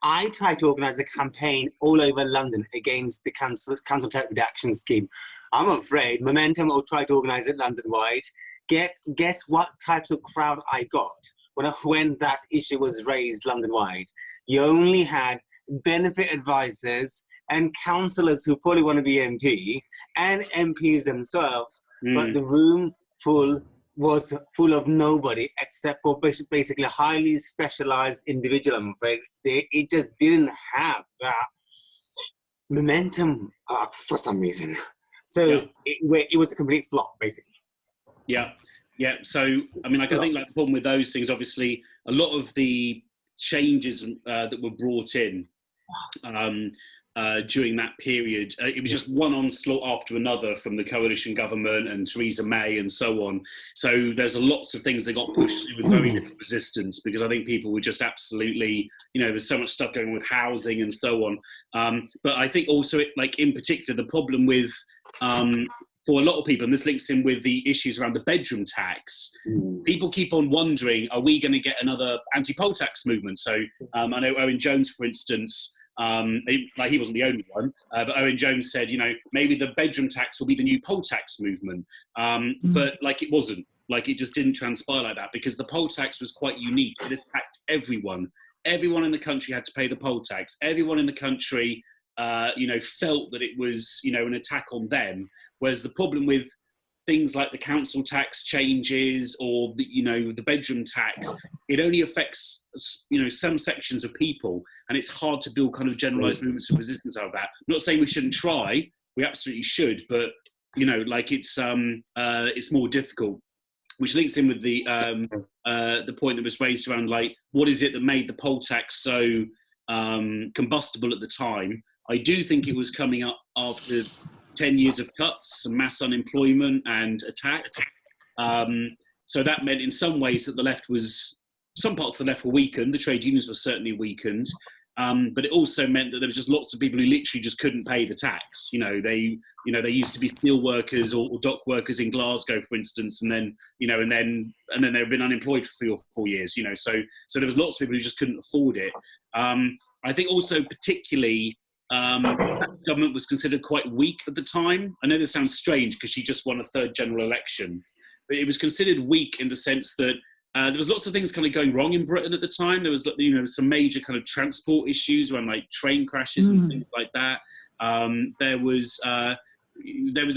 I try to organise a campaign all over London against the council tax reduction scheme. I'm afraid Momentum will try to organise it London-wide. Guess what types of crowd I got when that issue was raised London-wide? You only had benefit advisors and councillors who probably want to be MP, and MPs themselves, but the room was full of nobody except for basically a highly specialised individual, I'm afraid. It just didn't have that momentum for some reason. So it was a complete flop, basically. Yeah. So, I mean, I think the problem with those things, obviously, a lot of the changes that were brought in during that period, it was just one onslaught after another from the coalition government and Theresa May and so on. So there's lots of things that got pushed with very little resistance, because I think people were just absolutely, there's so much stuff going on with housing and so on. But I think also, in particular, the problem with for a lot of people, and this links in with the issues around the bedroom tax, people keep on wondering, are we going to get another anti-poll tax movement? So I know Owen Jones, for instance, he wasn't the only one, but Owen Jones said, maybe the bedroom tax will be the new poll tax movement. But it wasn't. It just didn't transpire like that, because the poll tax was quite unique. It attacked everyone. Everyone in the country had to pay the poll tax. Everyone in the country felt that it was, an attack on them. Whereas the problem with things like the council tax changes or the bedroom tax, it only affects, some sections of people, and it's hard to build kind of generalized movements of resistance out of that. I'm not saying we shouldn't try, we absolutely should, but it's more difficult. Which links in with the point that was raised around what is it that made the poll tax so combustible at the time. I do think it was coming up after 10 years of cuts, mass unemployment and attack. So that meant in some ways that some parts of the left were weakened, the trade unions were certainly weakened, but it also meant that there was just lots of people who literally just couldn't pay the tax. They used to be steel workers or dock workers in Glasgow, for instance, and then they've been unemployed for 3 or 4 years. So there was lots of people who just couldn't afford it. I think also particularly the government was considered quite weak at the time. I know this sounds strange because she just won a 3rd general election, but it was considered weak in the sense that there was lots of things kind of going wrong in Britain at the time. There was, some major kind of transport issues around train crashes and things like that. There was a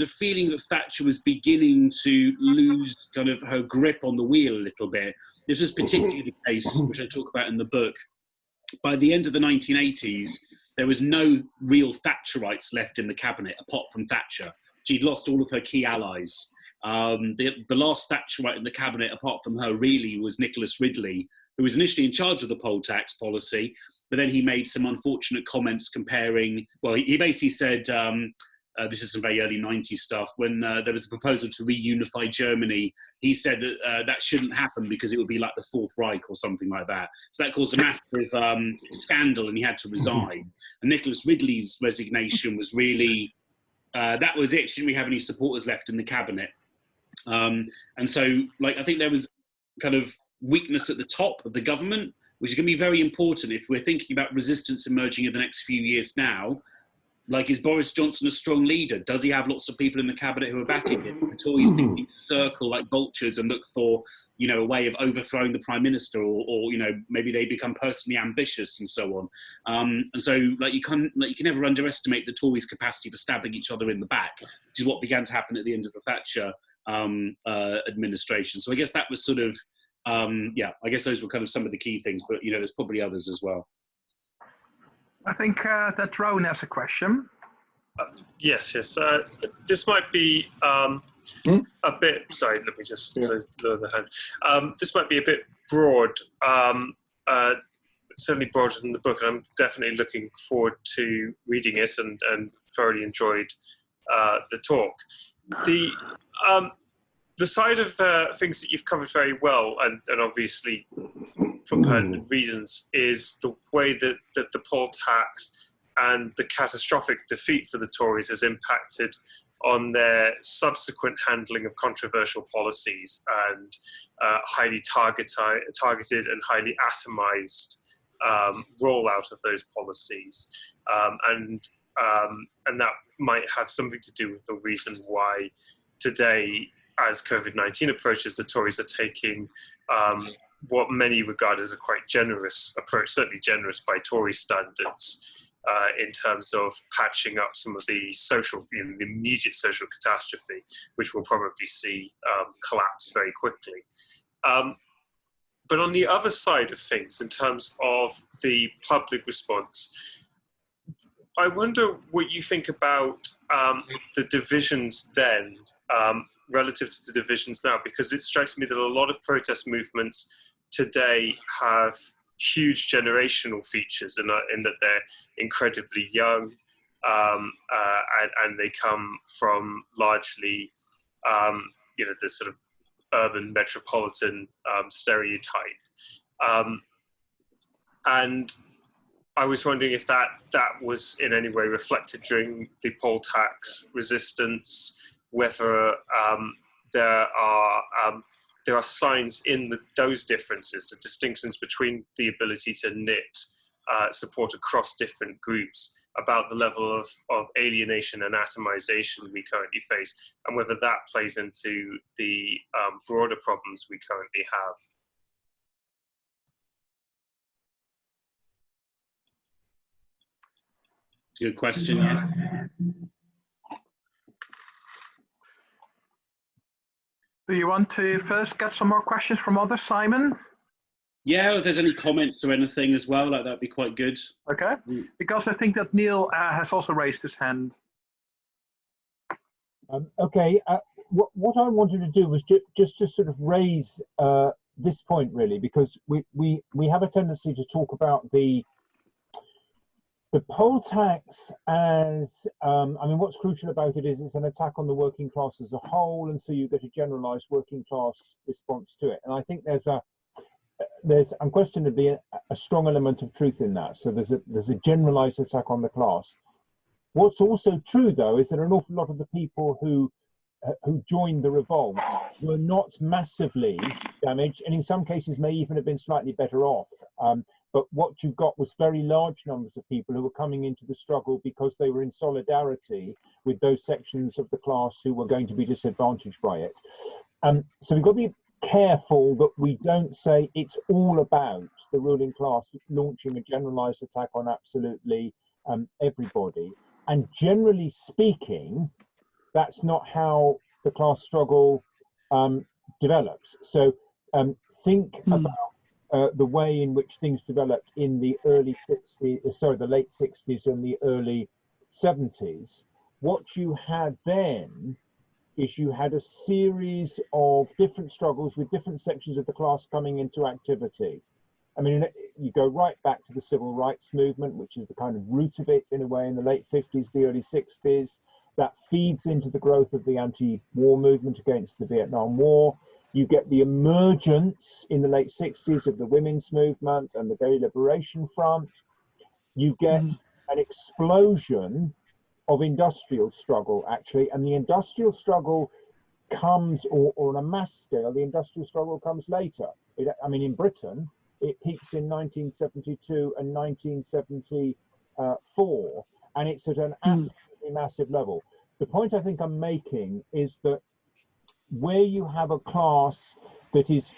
feeling that Thatcher was beginning to lose kind of her grip on the wheel a little bit. This was particularly the case, which I talk about in the book. By the end of the 1980s, there was no real Thatcherites left in the cabinet apart from Thatcher. She'd lost all of her key allies. The last Thatcherite in the cabinet apart from her really was Nicholas Ridley, who was initially in charge of the poll tax policy, but then he made some unfortunate comments comparing, he basically said this is some very early 90s stuff, when there was a proposal to reunify Germany. He said that that shouldn't happen because it would be like the Fourth Reich or something like that. So that caused a massive scandal, and he had to resign. And Nicholas Ridley's resignation was really, that was it. She didn't really have any supporters left in the cabinet. And so, like, I think there was kind of weakness at the top of the government, which is going to be very important if we're thinking about resistance emerging in the next few years now. Like, is Boris Johnson a strong leader? Does he have lots of people in the cabinet who are backing him? The Tories thinking circle like vultures and look for, you know, a way of overthrowing the prime minister, or you know, maybe they become personally ambitious and so on. And so, like, you can never underestimate the Tories' capacity for stabbing each other in the back, which is what began to happen at the end of the Thatcher administration. So I guess that was sort of, yeah, I guess those were kind of some of the key things, but you know, there's probably others as well. I think that Rowan has a question. Yes. This might be a bit, sorry, let me just lower the hand. This might be a bit broad, certainly broader than the book, and I'm definitely looking forward to reading it and thoroughly enjoyed the talk. The side of things that you've covered very well, and obviously for pertinent reasons, is the way that the poll tax and the catastrophic defeat for the Tories has impacted on their subsequent handling of controversial policies and highly targeted and highly atomized rollout of those policies. And that might have something to do with the reason why today, as COVID-19 approaches, the Tories are taking what many regard as a quite generous approach, certainly generous by Tory standards, in terms of patching up some of the social, the immediate social catastrophe, which we'll probably see collapse very quickly. But on the other side of things, in terms of the public response, I wonder what you think about the divisions then, relative to the divisions now, because it strikes me that a lot of protest movements today have huge generational features in that they're incredibly young, and they come from largely, the sort of urban metropolitan stereotype. And I was wondering if that was in any way reflected during the poll tax resistance, whether there are signs in those differences, the distinctions between the ability to knit support across different groups, about the level of alienation and atomization we currently face, and whether that plays into the broader problems we currently have. Good question. Yeah. Do you want to first get some more questions from others, Simon? Yeah, if there's any comments or anything as well, like that'd be quite good. Okay, because I think that Neil has also raised his hand. Okay, what I wanted to do was just to sort of raise this point, really, because we have a tendency to talk about the poll tax as, I mean, what's crucial about it is it's an attack on the working class as a whole, and so you get a generalised working class response to it. And I think there's unquestionably a strong element of truth in that. So there's a generalised attack on the class. What's also true, though, is that an awful lot of the people who joined the revolt were not massively damaged, and in some cases may even have been slightly better off. But what you got was very large numbers of people who were coming into the struggle because they were in solidarity with those sections of the class who were going to be disadvantaged by it. So we've got to be careful that we don't say it's all about the ruling class launching a generalized attack on absolutely everybody. And generally speaking, that's not how the class struggle develops. So think about the way in which things developed in the late 60s and the early 70s. What you had then is you had a series of different struggles with different sections of the class coming into activity. I mean, you go right back to the civil rights movement, which is the kind of root of it in a way in the late 50s, the early 60s. That feeds into the growth of the anti-war movement against the Vietnam War. You get the emergence in the late 60s of the women's movement and the Gay Liberation Front. You get an explosion of industrial struggle, actually, and the industrial struggle comes, or on a mass scale, the industrial struggle comes later. I mean, in Britain, it peaks in 1972 and 1974, and it's at an absolutely massive level. The point I think I'm making is that where you have a class that is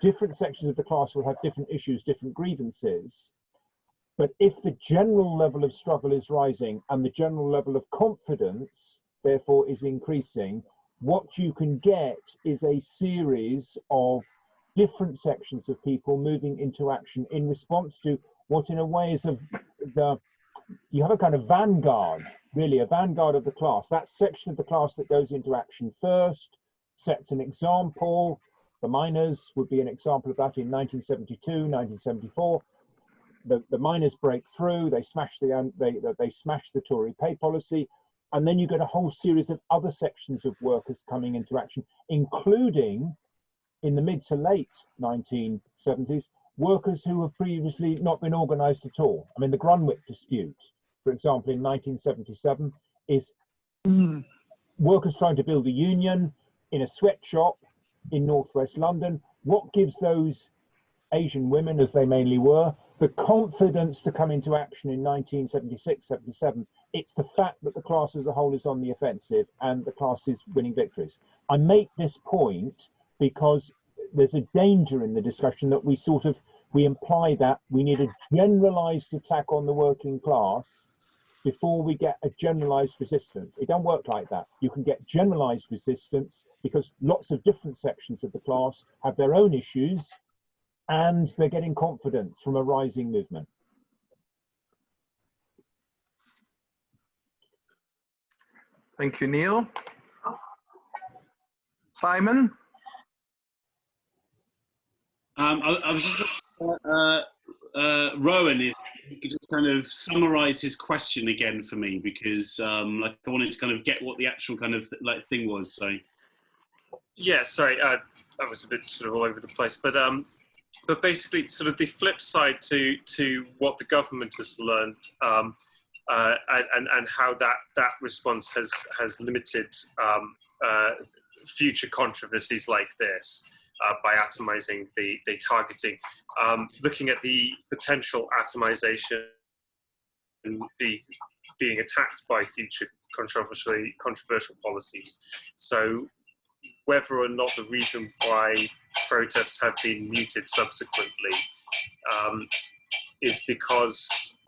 different sections of the class will have different issues, different grievances. But if the general level of struggle is rising and the general level of confidence, therefore, is increasing, what you can get is a series of different sections of people moving into action in response to what, in a way, is you have a kind of vanguard, really, a vanguard of the class. That section of the class that goes into action first sets an example. The miners would be an example of that in 1972, 1974. The miners break through, they smash the Tory pay policy, and then you get a whole series of other sections of workers coming into action, including, in the mid to late 1970s, workers who have previously not been organised at all. I mean, the Grunwick dispute, for example, in 1977, is workers trying to build a union in a sweatshop in northwest London. What gives those Asian women, as they mainly were, the confidence to come into action in 1976, 77? It's the fact that the class as a whole is on the offensive and the class is winning victories. I make this point because there's a danger in the discussion that we imply that we need a generalized attack on the working class before we get a generalized resistance. It don't work like that. You can get generalized resistance because lots of different sections of the class have their own issues and they're getting confidence from a rising movement. Thank you, Neil. Simon? I was just Rowan, if you could just kind of summarize his question again for me, because like I wanted to kind of get what the actual kind of thing was. So yeah, sorry, I was a bit sort of all over the place, but basically, sort of the flip side to what the government has learned, and how that response has limited future controversies like this. By atomizing the targeting, looking at the potential atomization and being attacked by future controversial policies. So whether or not the reason why protests have been muted subsequently is because,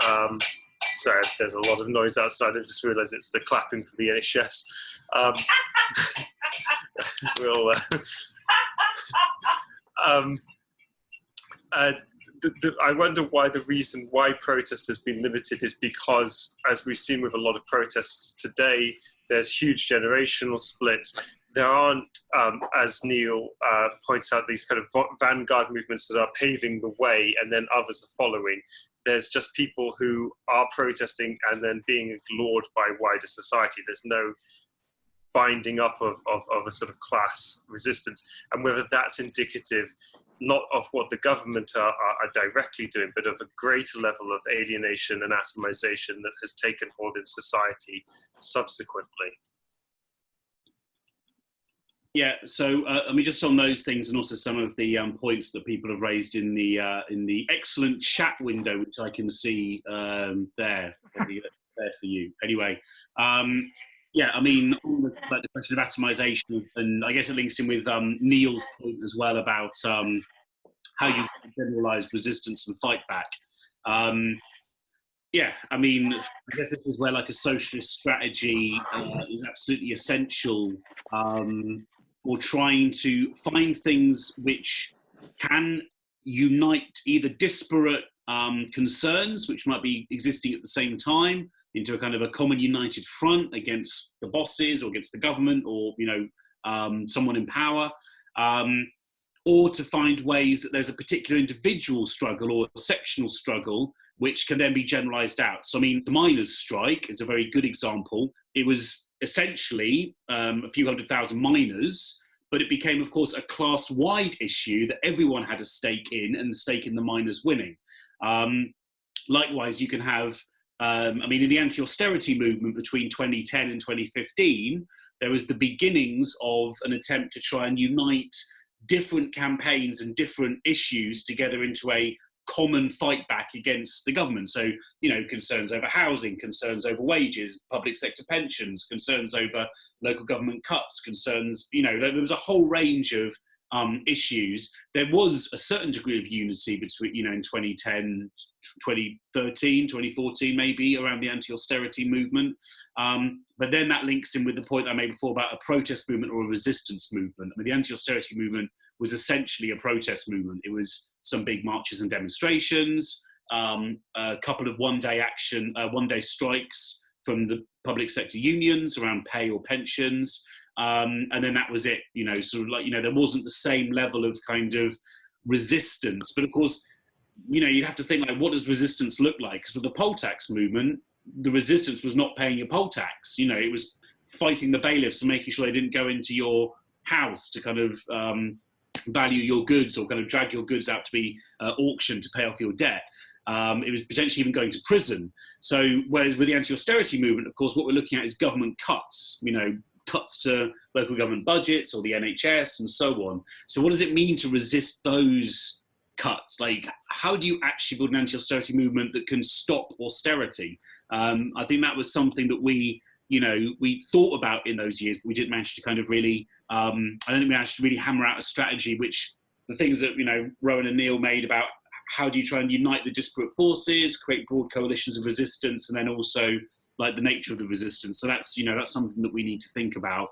sorry, there's a lot of noise outside. I just realised it's the clapping for the NHS. We'll. I wonder why the reason why protest has been limited is because, as we've seen with a lot of protests today, there's huge generational splits. There aren't, as Neil points out, these kind of vanguard movements that are paving the way and then others are following. There's just people who are protesting and then being ignored by wider society. There's no binding up of a sort of class resistance, and whether that's indicative not of what the government are directly doing, but of a greater level of alienation and atomization that has taken hold in society subsequently. Yeah, so I mean, just on those things, and also some of the points that people have raised in the excellent chat window, which I can see there for you. Anyway. Yeah, I mean, the question of atomization, and I guess it links in with Neil's point as well about how you generalize resistance and fight back. Yeah, I mean, I guess this is where like a socialist strategy is absolutely essential for trying to find things which can unite either disparate concerns, which might be existing at the same time, into a kind of a common united front against the bosses or against the government or, you know, someone in power, or to find ways that there's a particular individual struggle or a sectional struggle which can then be generalised out. So, I mean, the miners' strike is a very good example. It was essentially a few 100,000 miners, but it became, of course, a class-wide issue that everyone had a stake in, and the stake in the miners winning. Likewise, you can have, I mean, in the anti-austerity movement between 2010 and 2015, there was the beginnings of an attempt to try and unite different campaigns and different issues together into a common fight back against the government. So, you know, concerns over housing, concerns over wages, public sector pensions, concerns over local government cuts, concerns, you know, there was a whole range of issues. There was a certain degree of unity between, you know, in 2010, 2013, 2014, maybe, around the anti-austerity movement. But then that links in with the point I made before about a protest movement or a resistance movement. I mean, the anti-austerity movement was essentially a protest movement. It was some big marches and demonstrations, a couple of one-day strikes from the public sector unions around pay or pensions. And then that was it, you know, sort of like, you know, there wasn't the same level of kind of resistance. But of course, you know, you have to think, like, what does resistance look like? Because with the poll tax movement, the resistance was not paying your poll tax. You know, it was fighting the bailiffs and making sure they didn't go into your house to kind of value your goods or kind of drag your goods out to be auctioned to pay off your debt. It was potentially even going to prison. So whereas with the anti-austerity movement, of course, what we're looking at is government cuts, you know, cuts to local government budgets or the NHS and so on. So what does it mean to resist those cuts? Like, how do you actually build an anti-austerity movement that can stop austerity? I think that was something that we thought about in those years, but we didn't manage to kind of really, I don't think we managed to really hammer out a strategy, which the things that, you know, Rowan and Neil made about how do you try and unite the disparate forces, create broad coalitions of resistance, and then also like the nature of the resistance. So that's, you know, that's something that we need to think about.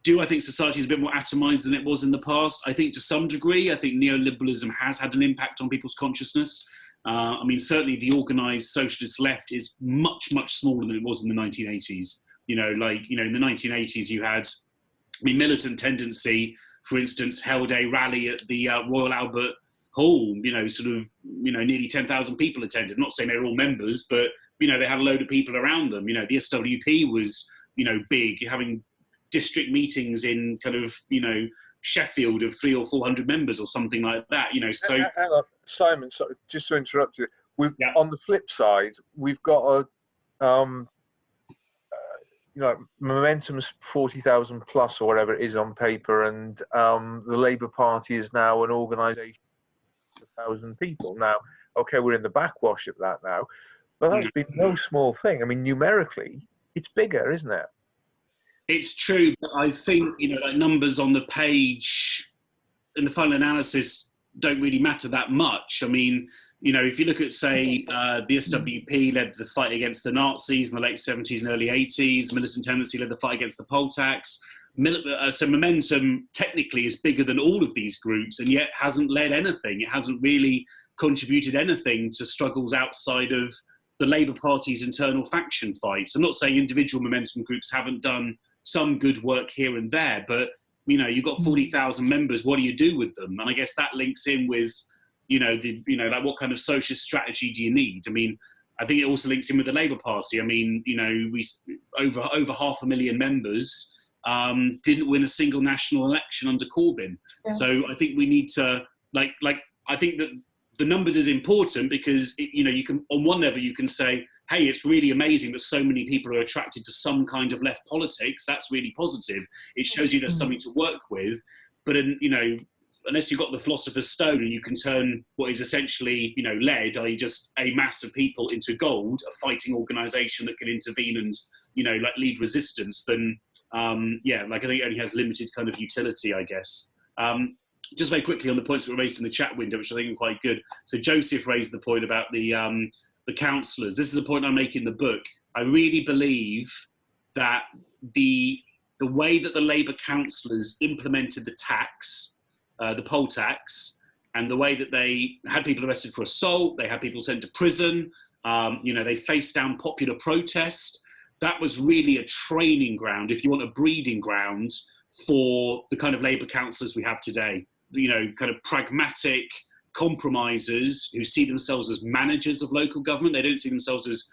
Do I think society is a bit more atomized than it was in the past? I think to some degree. I think neoliberalism has had an impact on people's consciousness. I mean, certainly the organised socialist left is much, much smaller than it was in the 1980s. You know, like, you know, in the 1980s you had, I mean, Militant Tendency, for instance, held a rally at the Royal Albert Hall, you know, sort of, you know, nearly 10,000 people attended. I'm not saying they were all members, but, you know, they had a load of people around them. You know, the SWP was, you know, big. You're having district meetings in kind of, you know, Sheffield of 300 or 400 members or something like that, you know. So hang on, Simon, sorry, just to interrupt you, on the flip side, we've got a you know, Momentum's 40,000 plus or whatever it is on paper, and the Labour Party is now an organisation of 1,000 people. Now, okay, we're in the backwash of that now, but that's been no small thing. I mean, numerically, it's bigger, isn't it? It's true, but I think, you know, like numbers on the page in the final analysis don't really matter that much. I mean, you know, if you look at, say, the SWP led the fight against the Nazis in the late 70s and early 80s, Militant Tendency led the fight against the poll tax. So Momentum technically is bigger than all of these groups and yet hasn't led anything. It hasn't really contributed anything to struggles outside of the Labour Party's internal faction fights. I'm not saying individual Momentum groups haven't done some good work here and there, but, you know, you've got 40,000 members. What do you do with them? And I guess that links in with, you know, like what kind of socialist strategy do you need? I mean, I think it also links in with the Labour Party. I mean, you know, we over 500,000 members didn't win a single national election under Corbyn. Yeah. So I think we need to like I think that the numbers is important because you know, you can, on one level you can say, hey, it's really amazing that so many people are attracted to some kind of left politics. That's really positive. It shows you there's something to work with. But you know, unless you've got the philosopher's stone and you can turn what is essentially, you know, lead, i.e. just a mass of people, into gold, a fighting organisation that can intervene and, you know, like lead resistance, then yeah, like I think it only has limited kind of utility, I guess. Just very quickly on the points that were raised in the chat window, which I think are quite good. So Joseph raised the point about the councillors. This is a point I make in the book. I really believe that the way that the Labour councillors implemented the tax, the poll tax, and the way that they had people arrested for assault, they had people sent to prison, you know, they faced down popular protest. that was really a training ground, if you want, a breeding ground for the kind of Labour councillors we have today. You know, kind of pragmatic compromisers who see themselves as managers of local government. They don't see themselves as,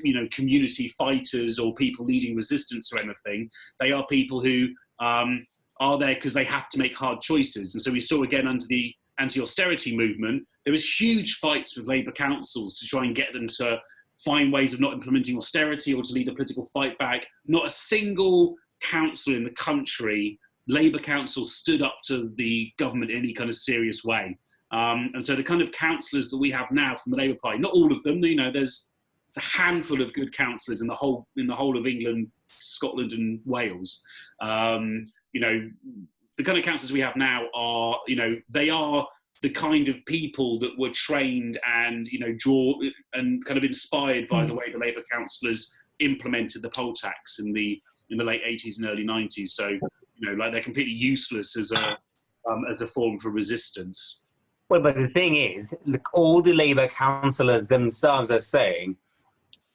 you know, community fighters or people leading resistance or anything. They are people who are there because they have to make hard choices. And so we saw again under the anti-austerity movement, there was huge fights with Labour councils to try and get them to find ways of not implementing austerity or to lead a political fight back. Not a single council in the country, Labour council, stood up to the government in any kind of serious way. And so the kind of councillors that we have now from the Labour Party, not all of them, you know, it's a handful of good councillors in the whole of England, Scotland and Wales. You know, the kind of councillors we have now are, you know, they are the kind of people that were trained and, you know, draw and kind of inspired by the way the Labour councillors implemented the poll tax in the late 80s and early 90s. So, you know, like they're completely useless as a form for resistance. Well, but the thing is, look, all the Labour councillors themselves are saying,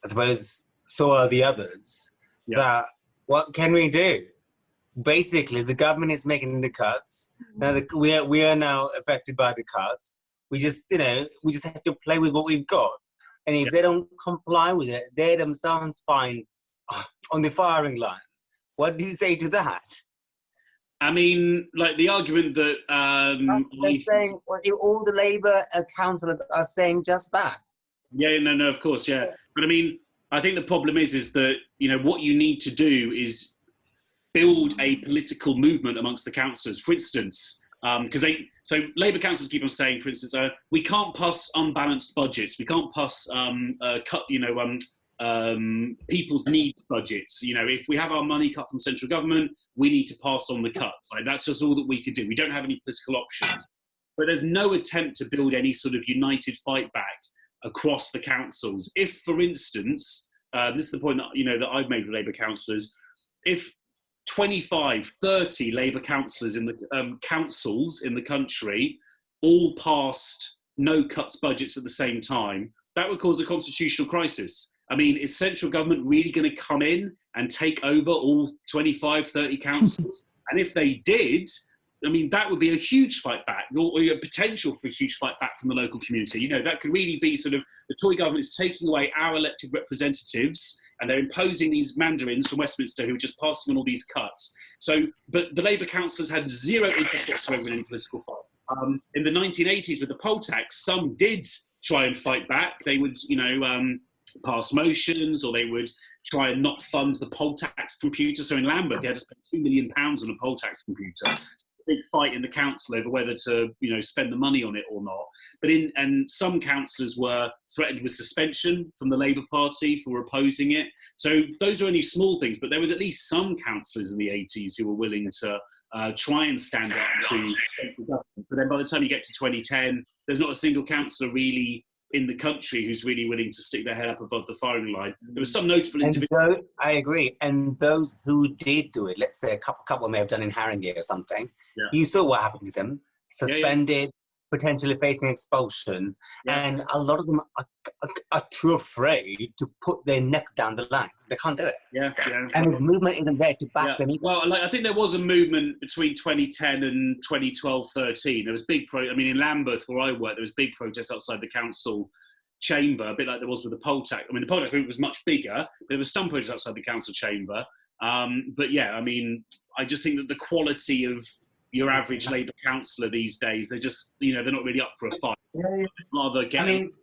I suppose so are the others, that what can we do? Basically, the government is making the cuts. Now we are now affected by the cuts. We just, you know, we just have to play with what we've got. And if they don't comply with it, they themselves find on the firing line. What do you say to that? I mean, like the argument that they're saying, well, all the Labour councillors are saying just that. Yeah, no, of course, yeah. But I mean, I think the problem is that, you know, what you need to do is build a political movement amongst the councillors. For instance, because Labour councillors keep on saying, for instance, we can't pass unbalanced budgets. We can't pass people's needs budgets. You know, if we have our money cut from central government, we need to pass on the cuts. Like, that's just all that we could do. We don't have any political options. But there's no attempt to build any sort of united fight back across the councils. If, for instance, this is the point that, you know, that I've made with Labour councillors, if 25, 30 Labour councillors in the councils in the country all passed no cuts budgets at the same time, that would cause a constitutional crisis. I mean, is central government really going to come in and take over all 25, 30 councils? And if they did, I mean, that would be a huge fight back, or a potential for a huge fight back from the local community. You know, that could really be sort of, the Tory government is taking away our elected representatives and they're imposing these mandarins from Westminster who are just passing on all these cuts. So, but the Labour councillors had zero interest whatsoever in any political fight. In the 1980s with the poll tax, some did try and fight back. They would, you know, pass motions, or they would try and not fund the poll tax computer. So in Lambeth, they had to spend £2 million on a poll tax computer. Big fight in the council over whether to, you know, spend the money on it or not. But and some councillors were threatened with suspension from the Labour Party for opposing it. So those are only small things, but there was at least some councillors in the 80s who were willing to try and stand up to central government. But then by the time you get to 2010, there's not a single councillor really in the country who's really willing to stick their head up above the firing line. There was some notable individuals. I agree. And those who did do it, let's say a couple may have done in Haringey or something, you saw what happened to them. Suspended, potentially facing expulsion. And a lot of them are too afraid to put their neck down the line. They can't do it. And the movement isn't there to back them either. Well, like, I think there was a movement between 2010 and 2012-13. There was in Lambeth, where I work, there was big protests outside the council chamber, a bit like there was with the poll tax. I mean, the poll tax movement was much bigger, but there was some protests outside the council chamber. But yeah, I mean, I just think that the quality of your average Labour councillor these days, they're just, you know, they're not really up for a fight. Rather get. I mean,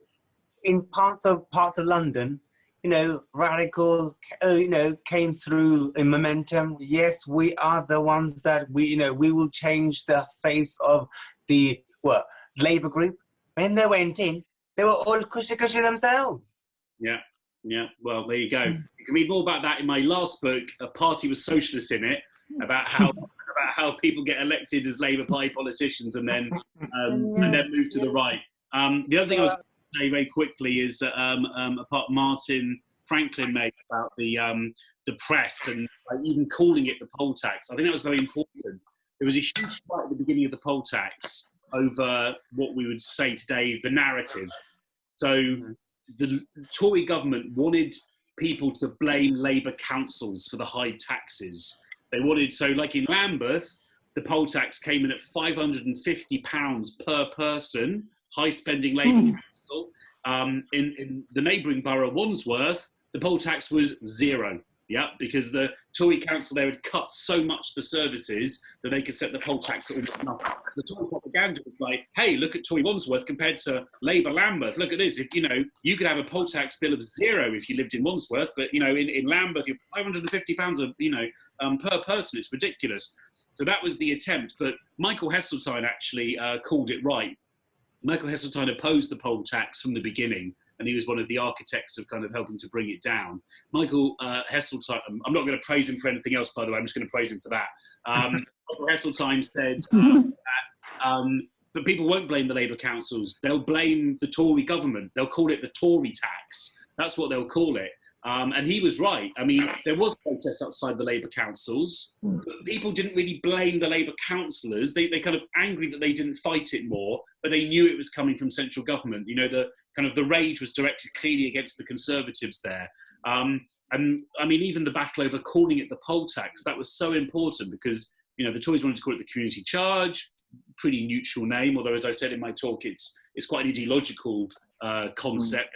in parts of London, you know, Radical, you know, came through in Momentum. Yes, we are the ones that we will change the face of the Labour group. When they went in, they were all cushy themselves. Yeah. Well, there you go. You can read more about that in my last book, A Party with Socialists in It, about how people get elected as Labour Party politicians and then move to the right. The other thing I was going to say very quickly is that a part Martin Franklin made about the press and even calling it the poll tax. I think that was very important. There was a huge fight at the beginning of the poll tax over what we would say today the narrative. So the Tory government wanted people to blame Labour councils for the high taxes. They wanted, so like in Lambeth, the poll tax came in at £550 per person, high spending Labour council. In the neighbouring borough, Wandsworth, the poll tax was zero. Yeah, because the Tory council there had cut so much the services that they could set the poll tax at almost nothing. The Tory propaganda was like, hey, look at Tory Wandsworth compared to Labour Lambeth. Look at this. If you could have a poll tax bill of zero if you lived in Wandsworth, but in Lambeth, you're £550 per person. It's ridiculous. So that was the attempt. But Michael Heseltine actually called it right. Michael Heseltine opposed the poll tax from the beginning, and he was one of the architects of kind of helping to bring it down. Michael Heseltine, I'm not going to praise him for anything else, by the way, I'm just going to praise him for that. Michael Heseltine said that but people won't blame the Labour councils, they'll blame the Tory government, they'll call it the Tory tax, that's what they'll call it. And he was right. I mean, there was protests outside the Labour councils, but people didn't really blame the Labour councillors. They kind of angry that they didn't fight it more, but they knew it was coming from central government. The rage was directed clearly against the Conservatives there. And I mean, even the battle over calling it the poll tax, that was so important because, the Tories wanted to call it the community charge, pretty neutral name, although as I said in my talk, it's quite an ideological concept.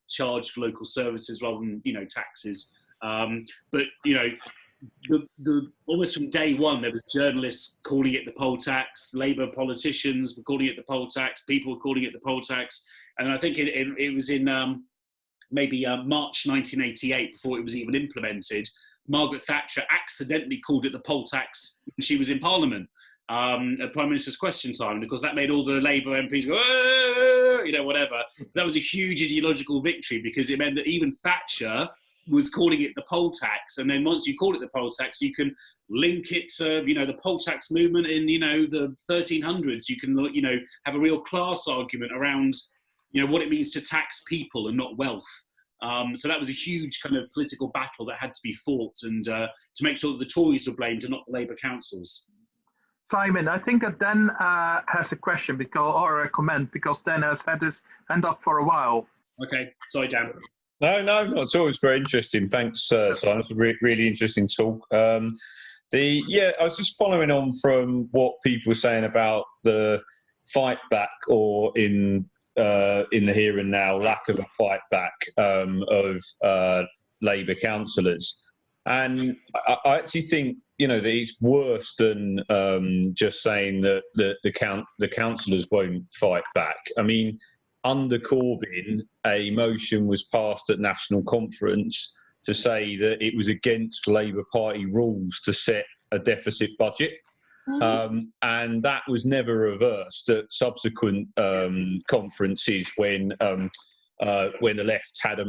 Charge for local services rather than taxes, but the almost from day one there was journalists calling it the poll tax, Labour politicians were calling it the poll tax, people were calling it the poll tax, and I think it was in maybe March 1988 before it was even implemented. Margaret Thatcher accidentally called it the poll tax when she was in Parliament. At Prime Minister's Question Time, and of course that made all the Labour MPs go, whatever. That was a huge ideological victory because it meant that even Thatcher was calling it the poll tax, and then once you call it the poll tax, you can link it to the poll tax movement in the 1300s. You can have a real class argument around what it means to tax people and not wealth. So that was a huge kind of political battle that had to be fought, and to make sure that the Tories were blamed and not the Labour councils. Simon, I think that Dan has a question or a comment because Dan has had his hand up for a while. Okay, sorry, Dan. No, not at all. It's very interesting. Thanks, Simon. It's a really interesting talk. I was just following on from what people were saying about the fight back, or in the here and now, lack of a fight back of Labour councillors. And I actually think that it's worse than just saying that the councillors won't fight back. I mean, under Corbyn, a motion was passed at National Conference to say that it was against Labour Party rules to set a deficit budget. And that was never reversed at subsequent conferences when the left had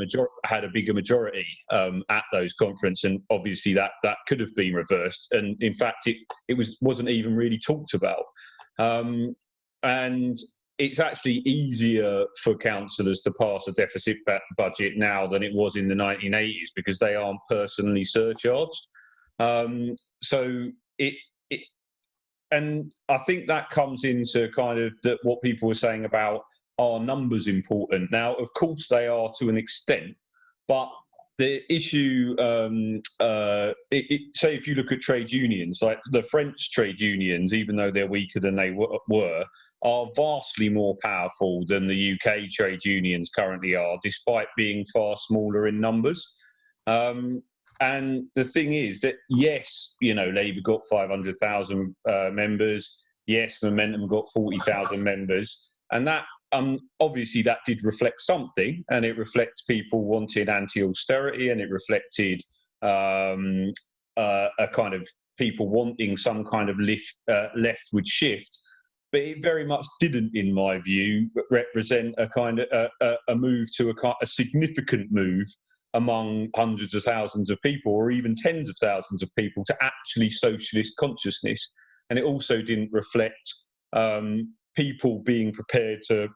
a bigger majority at those conferences, and obviously that could have been reversed. And in fact, it wasn't even really talked about. And it's actually easier for councillors to pass a deficit budget now than it was in the 1980s because they aren't personally surcharged. And I think that comes into kind of what people were saying about, are numbers important? Now, of course they are to an extent, but the issue, say if you look at trade unions, like the French trade unions, even though they're weaker than they were, are vastly more powerful than the UK trade unions currently are, despite being far smaller in numbers. And the thing is that, yes, Labour got 500,000 members. Yes, Momentum got 40,000 members. And that, obviously that did reflect something, and it reflects people wanting anti-austerity, and it reflected a kind of people wanting some kind of leftward shift. But it very much didn't, in my view, represent a kind of a move to a significant move among hundreds of thousands of people, or even tens of thousands of people, to actually socialist consciousness. And it also didn't reflect people being prepared to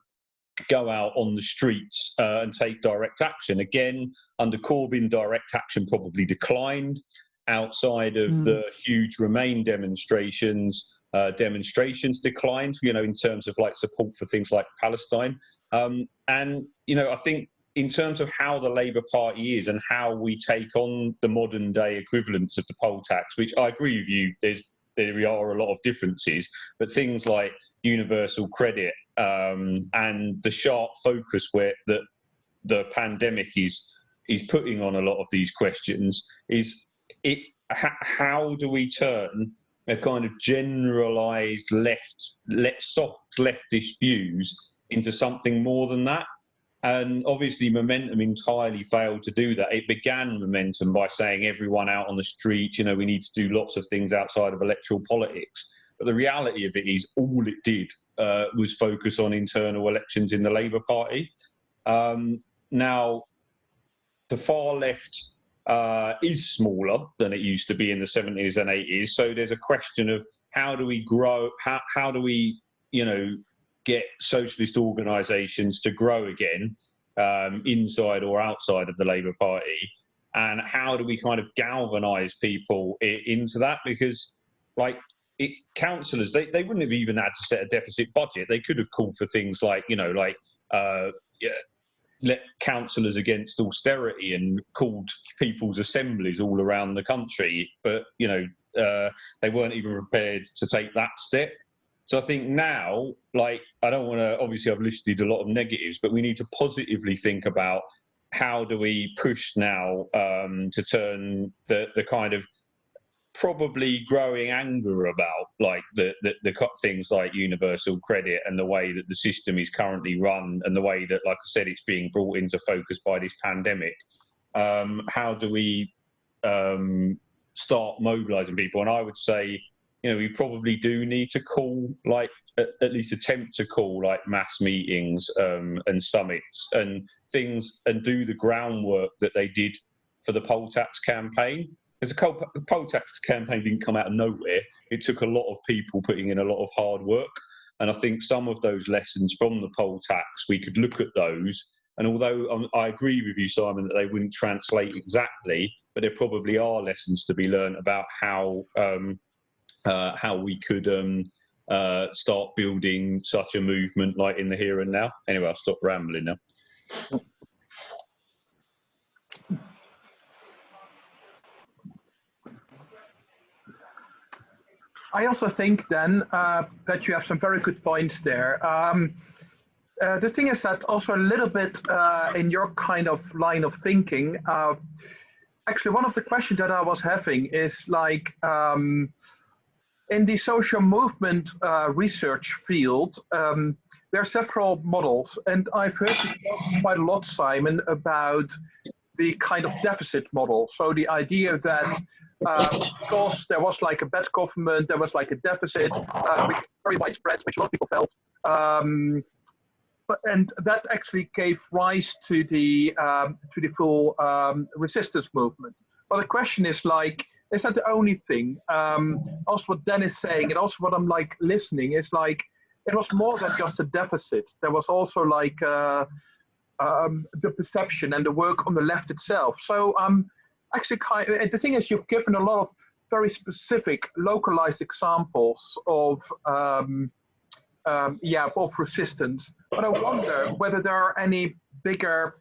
go out on the streets and take direct action. Again, under Corbyn, direct action probably declined. Outside of the huge Remain demonstrations, demonstrations declined, in terms of like support for things like Palestine. And, I think in terms of how the Labour Party is and how we take on the modern day equivalents of the poll tax, which I agree with you, there are a lot of differences, but things like universal credit and the sharp focus where the pandemic is putting on a lot of these questions how do we turn a kind of generalised soft leftist views into something more than that? And obviously Momentum entirely failed to do that. It began Momentum by saying everyone out on the street, we need to do lots of things outside of electoral politics. But the reality of it is all it did was focus on internal elections in the Labour Party. Now, the far left is smaller than it used to be in the 70s and 80s. So there's a question of how do we grow, how do we, get socialist organisations to grow again inside or outside of the Labour Party, and how do we kind of galvanise people into that? Because councillors, they wouldn't have even had to set a deficit budget. They could have called for things like let councillors against austerity and called people's assemblies all around the country, but they weren't even prepared to take that step. So I think now, I don't want to, obviously I've listed a lot of negatives, but we need to positively think about how do we push now to turn the kind of probably growing anger about the things like universal credit and the way that the system is currently run and the way that, like I said, it's being brought into focus by this pandemic. How do we start mobilising people? And I would say, we probably do need to call, at least attempt to call, mass meetings and summits and things, and do the groundwork that they did for the poll tax campaign. Because the poll tax campaign didn't come out of nowhere. It took a lot of people putting in a lot of hard work. And I think some of those lessons from the poll tax, we could look at those. And although I agree with you, Simon, that they wouldn't translate exactly, but there probably are lessons to be learned about how we could start building such a movement in the here and now. Anyway, I'll stop rambling now. I also think then that you have some very good points there. The thing is that also a little bit in your kind of line of thinking, actually one of the questions that I was having is in the social movement research field, there are several models, and I've heard quite a lot, Simon, about the kind of deficit model. So the idea that because there was a bad government, there was a deficit, which was very widespread, which a lot of people felt. And that actually gave rise to the full resistance movement. But the question is is that the only thing? Also what Dan is saying, and also what I'm listening is it was more than just a deficit. There was also the perception and the work on the left itself. So actually, the thing is, you've given a lot of very specific, localized examples of resistance. But I wonder whether there are any bigger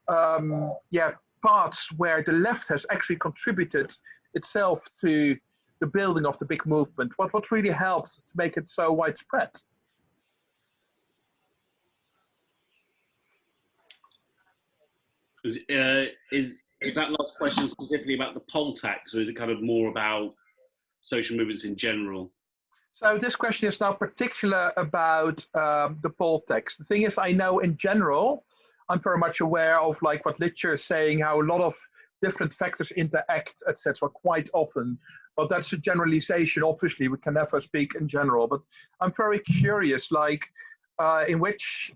parts where the left has actually contributed itself to the building of the big movement. What really helped to make it so widespread? Is that last question specifically about the poll tax, or is it kind of more about social movements in general? So this question is now particular about the poll tax. The thing is, I know in general, I'm very much aware of what literature is saying, how a lot of different factors interact, etc., quite often. But that's a generalization. Obviously, we can never speak in general. But I'm very curious, to which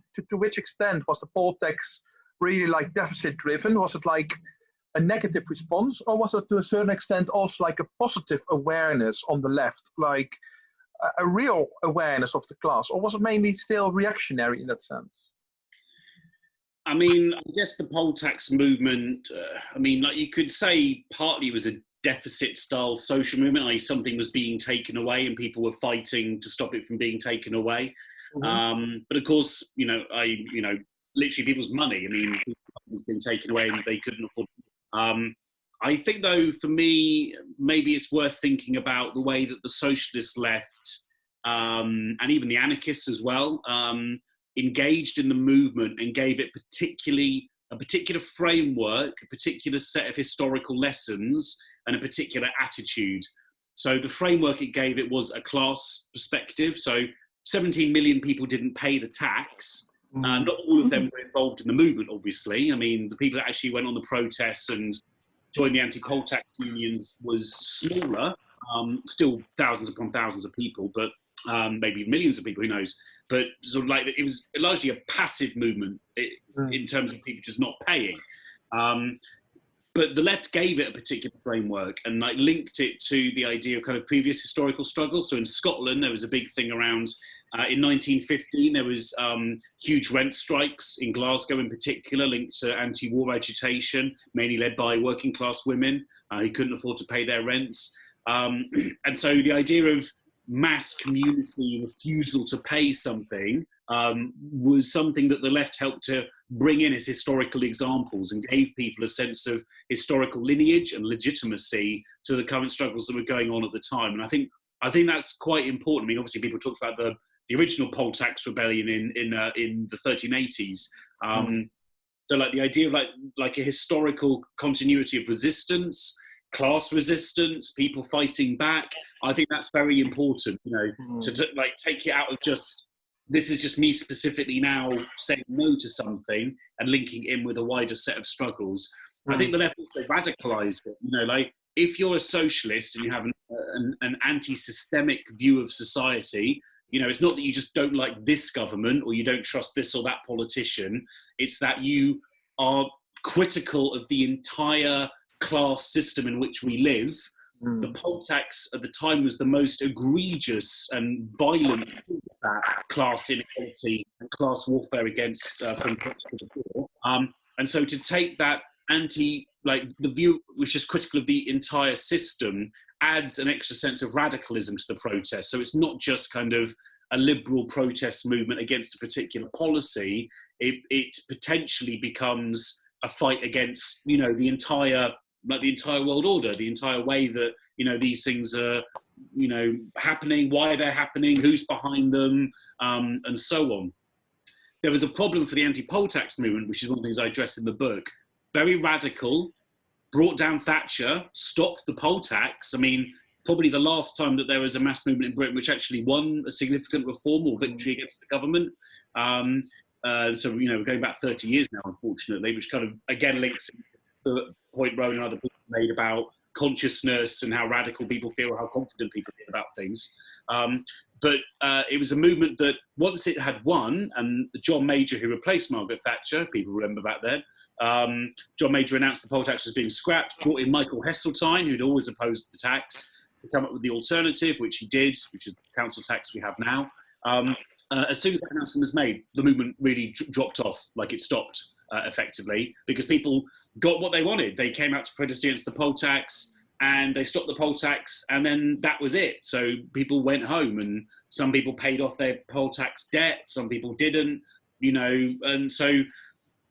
extent was the poll tax really deficit driven? Was it a negative response, or was it to a certain extent also a positive awareness on the left, a real awareness of the class, or was it mainly still reactionary in that sense? I mean, I guess the poll tax movement, you could say partly it was a deficit style social movement, i.e. something was being taken away and people were fighting to stop it from being taken away. Mm-hmm. But of course, literally people's money. People was being taken away and they couldn't afford it. I think, though, for me, maybe it's worth thinking about the way that the socialist left, and even the anarchists as well, engaged in the movement and gave it a particular framework, a particular set of historical lessons, and a particular attitude. So the framework it gave it was a class perspective. So 17 million people didn't pay the tax. Not all of them were involved in the movement, obviously. I mean, the people that actually went on the protests and joined the anti-poll tax unions was smaller, still thousands upon thousands of people, but maybe millions of people, who knows. But sort of like, it was largely a passive movement in terms of people just not paying. But the left gave it a particular framework and like linked it to the idea of kind of previous historical struggles. So in Scotland, there was a big thing around, in 1915, there was huge rent strikes in Glasgow in particular, linked to anti-war agitation, mainly led by working class women who couldn't afford to pay their rents. And so the idea of mass community refusal to pay something was something that the left helped to bring in as historical examples and gave people a sense of historical lineage and legitimacy to the current struggles that were going on at the time. And I think that's quite important. I mean, obviously people talked about the original poll tax rebellion in the 1380s. So like the idea of like a historical continuity of resistance, class resistance, people fighting back. I think that's very important, you know, to like take it out of just, this is just me specifically now saying no to something and linking in with a wider set of struggles. I think the left also radicalized it, you know, like if you're a socialist and you have an anti-systemic view of society, you know, it's not that you just don't like this government or you don't trust this or that politician. It's that you are critical of the entire class system in which we live. The poll tax at the time was the most egregious and violent form of that class inequality and class warfare against from the poor. And so to take that the view which is critical of the entire system adds an extra sense of radicalism to the protest. So it's not just kind of a liberal protest movement against a particular policy. It potentially becomes a fight against, you know, the entire world order, the entire way that, you know, these things are, you know, happening, why they're happening, who's behind them, and so on. There was a problem for the anti-poll tax movement, which is one of the things I address in the book. Very radical, brought down Thatcher, stopped the poll tax. I mean, probably the last time that there was a mass movement in Britain which actually won a significant reform or victory against the government. So, you know, we're going back 30 years now, unfortunately, which kind of, again, links the point Rowan and other people made about consciousness and how radical people feel or how confident people feel about things. But it was a movement that once it had won, and John Major, who replaced Margaret Thatcher, people remember back then, John Major announced the poll tax was being scrapped, brought in Michael Heseltine, who'd always opposed the tax, to come up with the alternative, which he did, which is the council tax we have now. As soon as that announcement was made, the movement really dropped off, like it stopped effectively, because people got what they wanted. They came out to protest against the poll tax and they stopped the poll tax, and then that was it. So people went home, and some people paid off their poll tax debt, some people didn't, you know, and so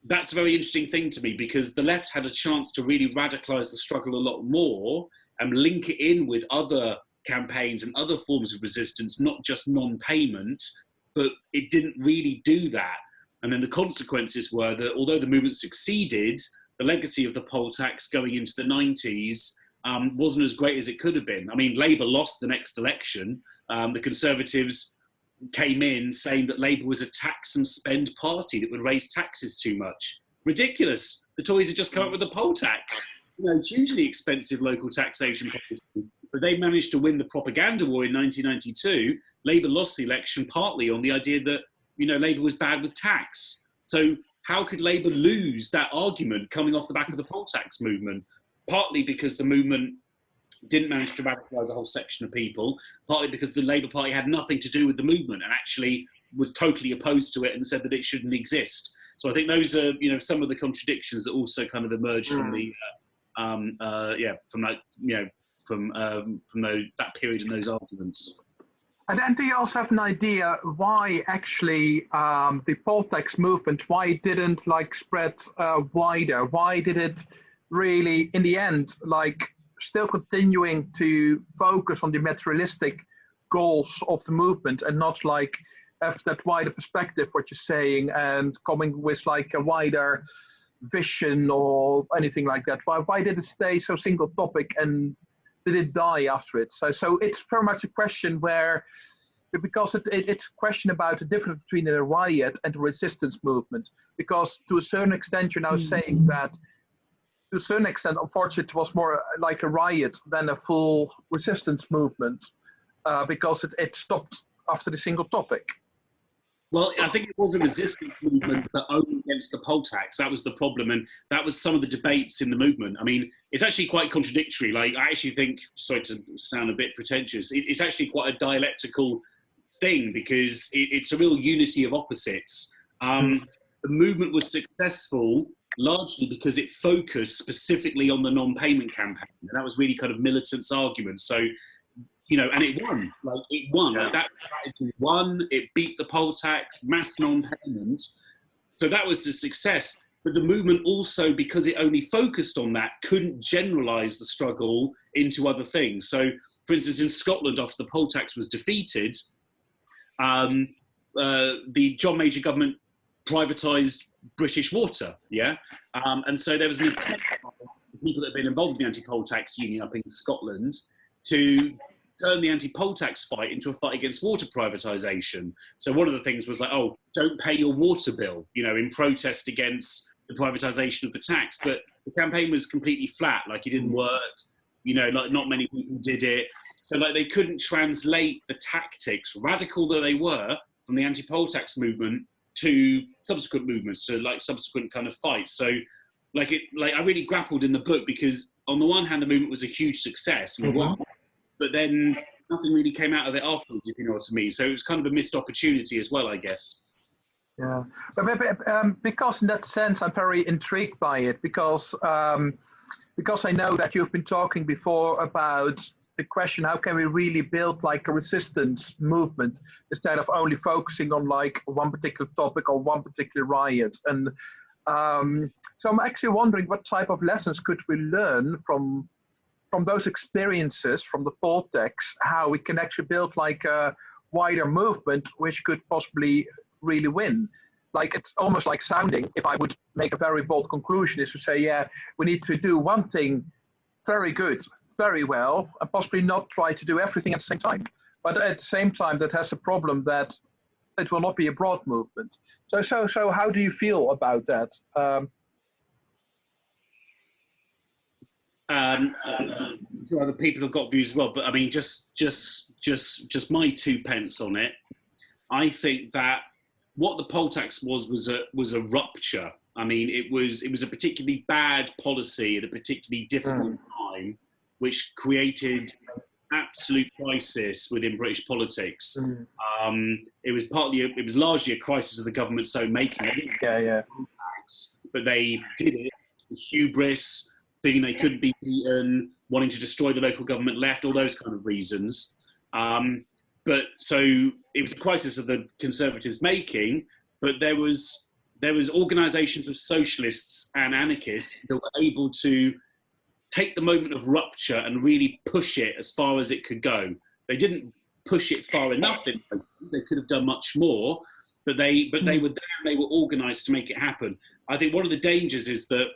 that's a very interesting thing to me, because the left had a chance to really radicalize the struggle a lot more and link it in with other campaigns and other forms of resistance, not just non-payment, but it didn't really do that. And then the consequences were that although the movement succeeded, the legacy of the poll tax going into the 90s wasn't as great as it could have been. I mean, Labour lost the next election. The Conservatives came in saying that Labour was a tax and spend party that would raise taxes too much. Ridiculous. The Tories had just come up with the poll tax. You know, hugely expensive local taxation policy. But they managed to win the propaganda war in 1992. Labour lost the election partly on the idea that, you know, Labour was bad with tax. So how could Labour lose that argument coming off the back of the poll tax movement? Partly because the movement didn't manage to radicalise a whole section of people, partly because the Labour Party had nothing to do with the movement and actually was totally opposed to it and said that it shouldn't exist. So I think those are, you know, some of the contradictions that also kind of emerged from the, from that, you know, from that period and those arguments. And then do you also have an idea why actually the poll tax movement, why it didn't like spread wider? Why did it really, in the end, like still continuing to focus on the materialistic goals of the movement and not like have that wider perspective, what you're saying, and coming with like a wider vision or anything like that? Why did it stay so single topic and did it die after it? So it's very much a question where, because it's a question about the difference between a riot and a resistance movement. Because to a certain extent, you're now saying that, to a certain extent, unfortunately, it was more like a riot than a full resistance movement, because it stopped after the single topic. Well, I think it was a resistance movement, but only against the poll tax. That was the problem, and that was some of the debates in the movement. I mean, it's actually quite contradictory. Like, I actually think, sorry to sound a bit pretentious, it's actually quite a dialectical thing, because it's a real unity of opposites. The movement was successful largely because it focused specifically on the non-payment campaign, and that was really kind of militants' argument. So, you know, and it won. Like, it won. Like, that strategy won. It beat the poll tax, mass non-payment. So that was a success. But the movement also, because it only focused on that, couldn't generalise the struggle into other things. So, for instance, in Scotland, after the poll tax was defeated, the John Major government privatised British Water, and so there was an attempt by people that had been involved in the anti-poll tax union up in Scotland to turn the anti-poll tax fight into a fight against water privatisation. So one of the things was like, oh, don't pay your water bill, you know, in protest against the privatisation of the tax. But the campaign was completely flat, like it didn't work, you know, like not many people did it. So like they couldn't translate the tactics, radical though they were, from the anti-poll tax movement to subsequent movements, to like subsequent kind of fights. So like I really grappled in the book, because on the one hand, the movement was a huge success, and won, but then nothing really came out of it afterwards, if you know what I mean. So it was kind of a missed opportunity as well, I guess. Yeah, but because in that sense, I'm very intrigued by it, because I know that you've been talking before about the question, how can we really build like a resistance movement instead of only focusing on like one particular topic or one particular riot? And so I'm actually wondering, what type of lessons could we learn from those experiences, from the poll tax, how we can actually build like a wider movement which could possibly really win? Like, it's almost like sounding, if I would make a very bold conclusion, is to say, yeah, we need to do one thing very good, very well, and possibly not try to do everything at the same time. But at the same time, that has the problem that it will not be a broad movement. So how do you feel about that? So other people have got views as well, but I mean, just my 2 pence on it. I think that what the poll tax was a rupture. I mean, it was a particularly bad policy at a particularly difficult time, which created absolute crisis within British politics. It was largely a crisis of the government's own making. But they did it with hubris, thinking they couldn't be beaten, wanting to destroy the local government left, all those kind of reasons. But so it was a crisis of the Conservatives' making, but there was organisations of socialists and anarchists that were able to take the moment of rupture and really push it as far as it could go. They didn't push it far enough. They could have done much more, but they were there and they were organised to make it happen. I think one of the dangers is that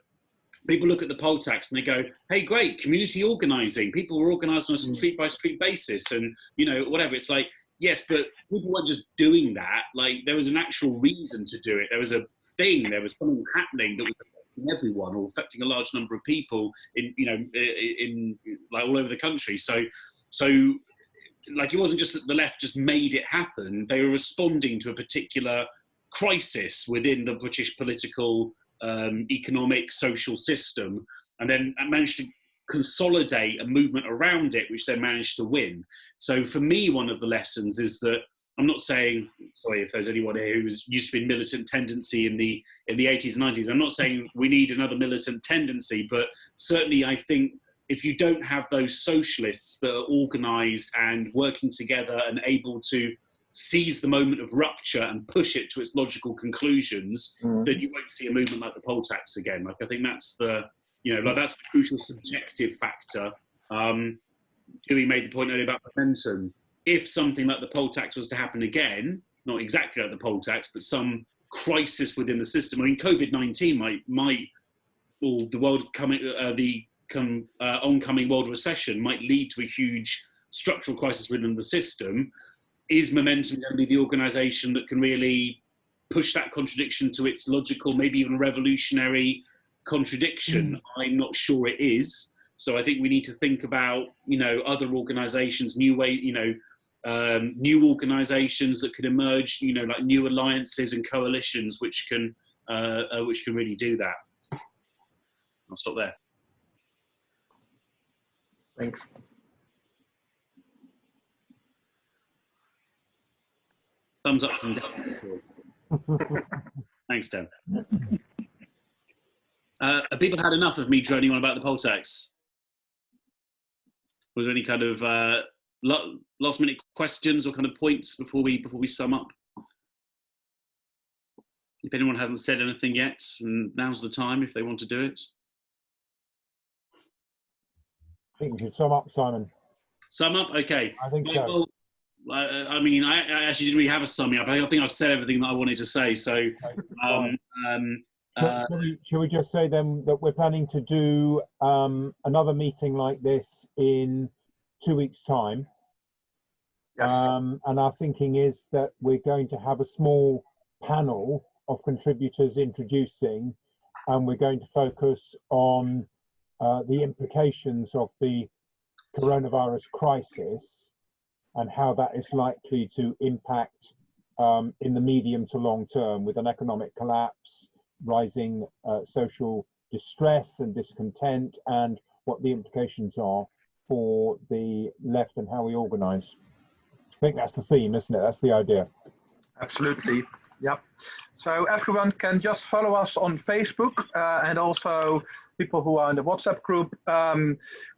people look at the poll tax and they go, hey, great, community organising. People were organised on a street-by-street basis and, you know, whatever. It's like, yes, but people weren't just doing that. Like, there was an actual reason to do it. There was a thing. There was something happening that was affecting everyone, or affecting a large number of people in like all over the country. So like, it wasn't just that the left just made it happen. They were responding to a particular crisis within the British political economic, social system, and then managed to consolidate a movement around it, which they managed to win. So for me, one of the lessons is that, I'm not saying, sorry if there's anyone here who's used to be militant tendency in the 80s and 90s, I'm not saying we need another militant tendency, but certainly I think if you don't have those socialists that are organised and working together and able to seize the moment of rupture and push it to its logical conclusions, then you won't see a movement like the poll tax again. Like, I think that's the, that's the crucial subjective factor. Dewey made the point earlier about momentum. If something like the poll tax was to happen again, not exactly like the poll tax, but some crisis within the system. I mean, COVID-19 might, or the world coming, oncoming world recession might lead to a huge structural crisis within the system. Is momentum going to be the organisation that can really push that contradiction to its logical, maybe even revolutionary contradiction? I'm not sure it is. So I think we need to think about, other organisations, new way, new organisations that could emerge, like new alliances and coalitions, which can really do that. I'll stop there. Thanks. Thumbs up from Dan. Thanks, Dan. Have people had enough of me droning on about the poll tax? Was there any kind of last minute questions or kind of points before we sum up? If anyone hasn't said anything yet, and now's the time if they want to do it. I think we should sum up, Simon. Sum up? Okay. I think so. Well, I mean, I actually didn't really have a summing up. I think I've said everything that I wanted to say. So, shall we just say then that we're planning to do another meeting like this in 2 weeks' time? Yes. And our thinking is that we're going to have a small panel of contributors introducing, and we're going to focus on the implications of the coronavirus crisis and how that is likely to impact in the medium to long term, with an economic collapse, rising social distress and discontent, and what the implications are for the left and how we organise. I think that's the theme, isn't it? That's the idea. Absolutely. Yep. So everyone can just follow us on Facebook and also people who are in the WhatsApp group.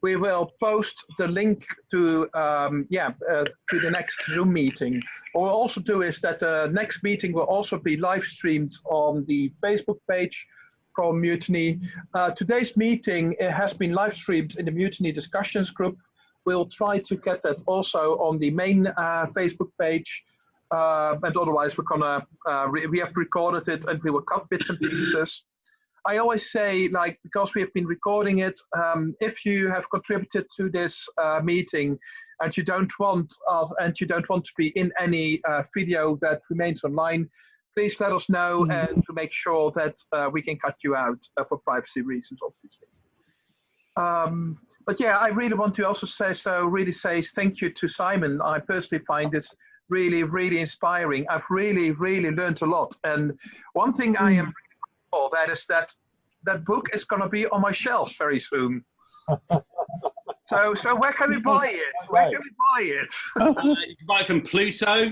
We will post the link to the next Zoom meeting. What we'll also do is that the next meeting will also be live streamed on the Facebook page from Mutiny. Today's meeting has been live streamed in the Mutiny discussions group. We'll try to get that also on the main Facebook page. And otherwise we're gonna, we have recorded it and we will cut bits and pieces. I always say, like, because we have been recording it, if you have contributed to this meeting and you don't want to be in any video that remains online, please let us know and to make sure that we can cut you out for privacy reasons, obviously. But yeah, I really want to also say thank you to Simon. I personally find this really, really inspiring. I've really, really learned a lot. And one thing I am for that is that book is going to be on my shelf very soon. So where can we buy it? Where can we buy it? You can buy it from Pluto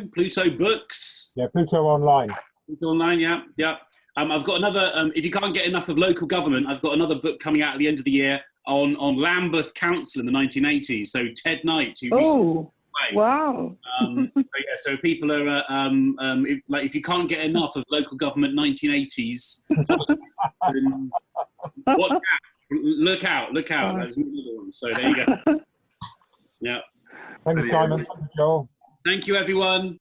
Books. Yeah, Pluto Online. Pluto Online, yeah. I've got another, if you can't get enough of local government, I've got another book coming out at the end of the year on Lambeth Council in the 1980s. So Ted Knight, who recently wow. So people are if you can't get enough of local government 1980s, look out. There's another one. So there you go. Yeah. Thank you, Simon. Thank you, Joel. Thank you, everyone.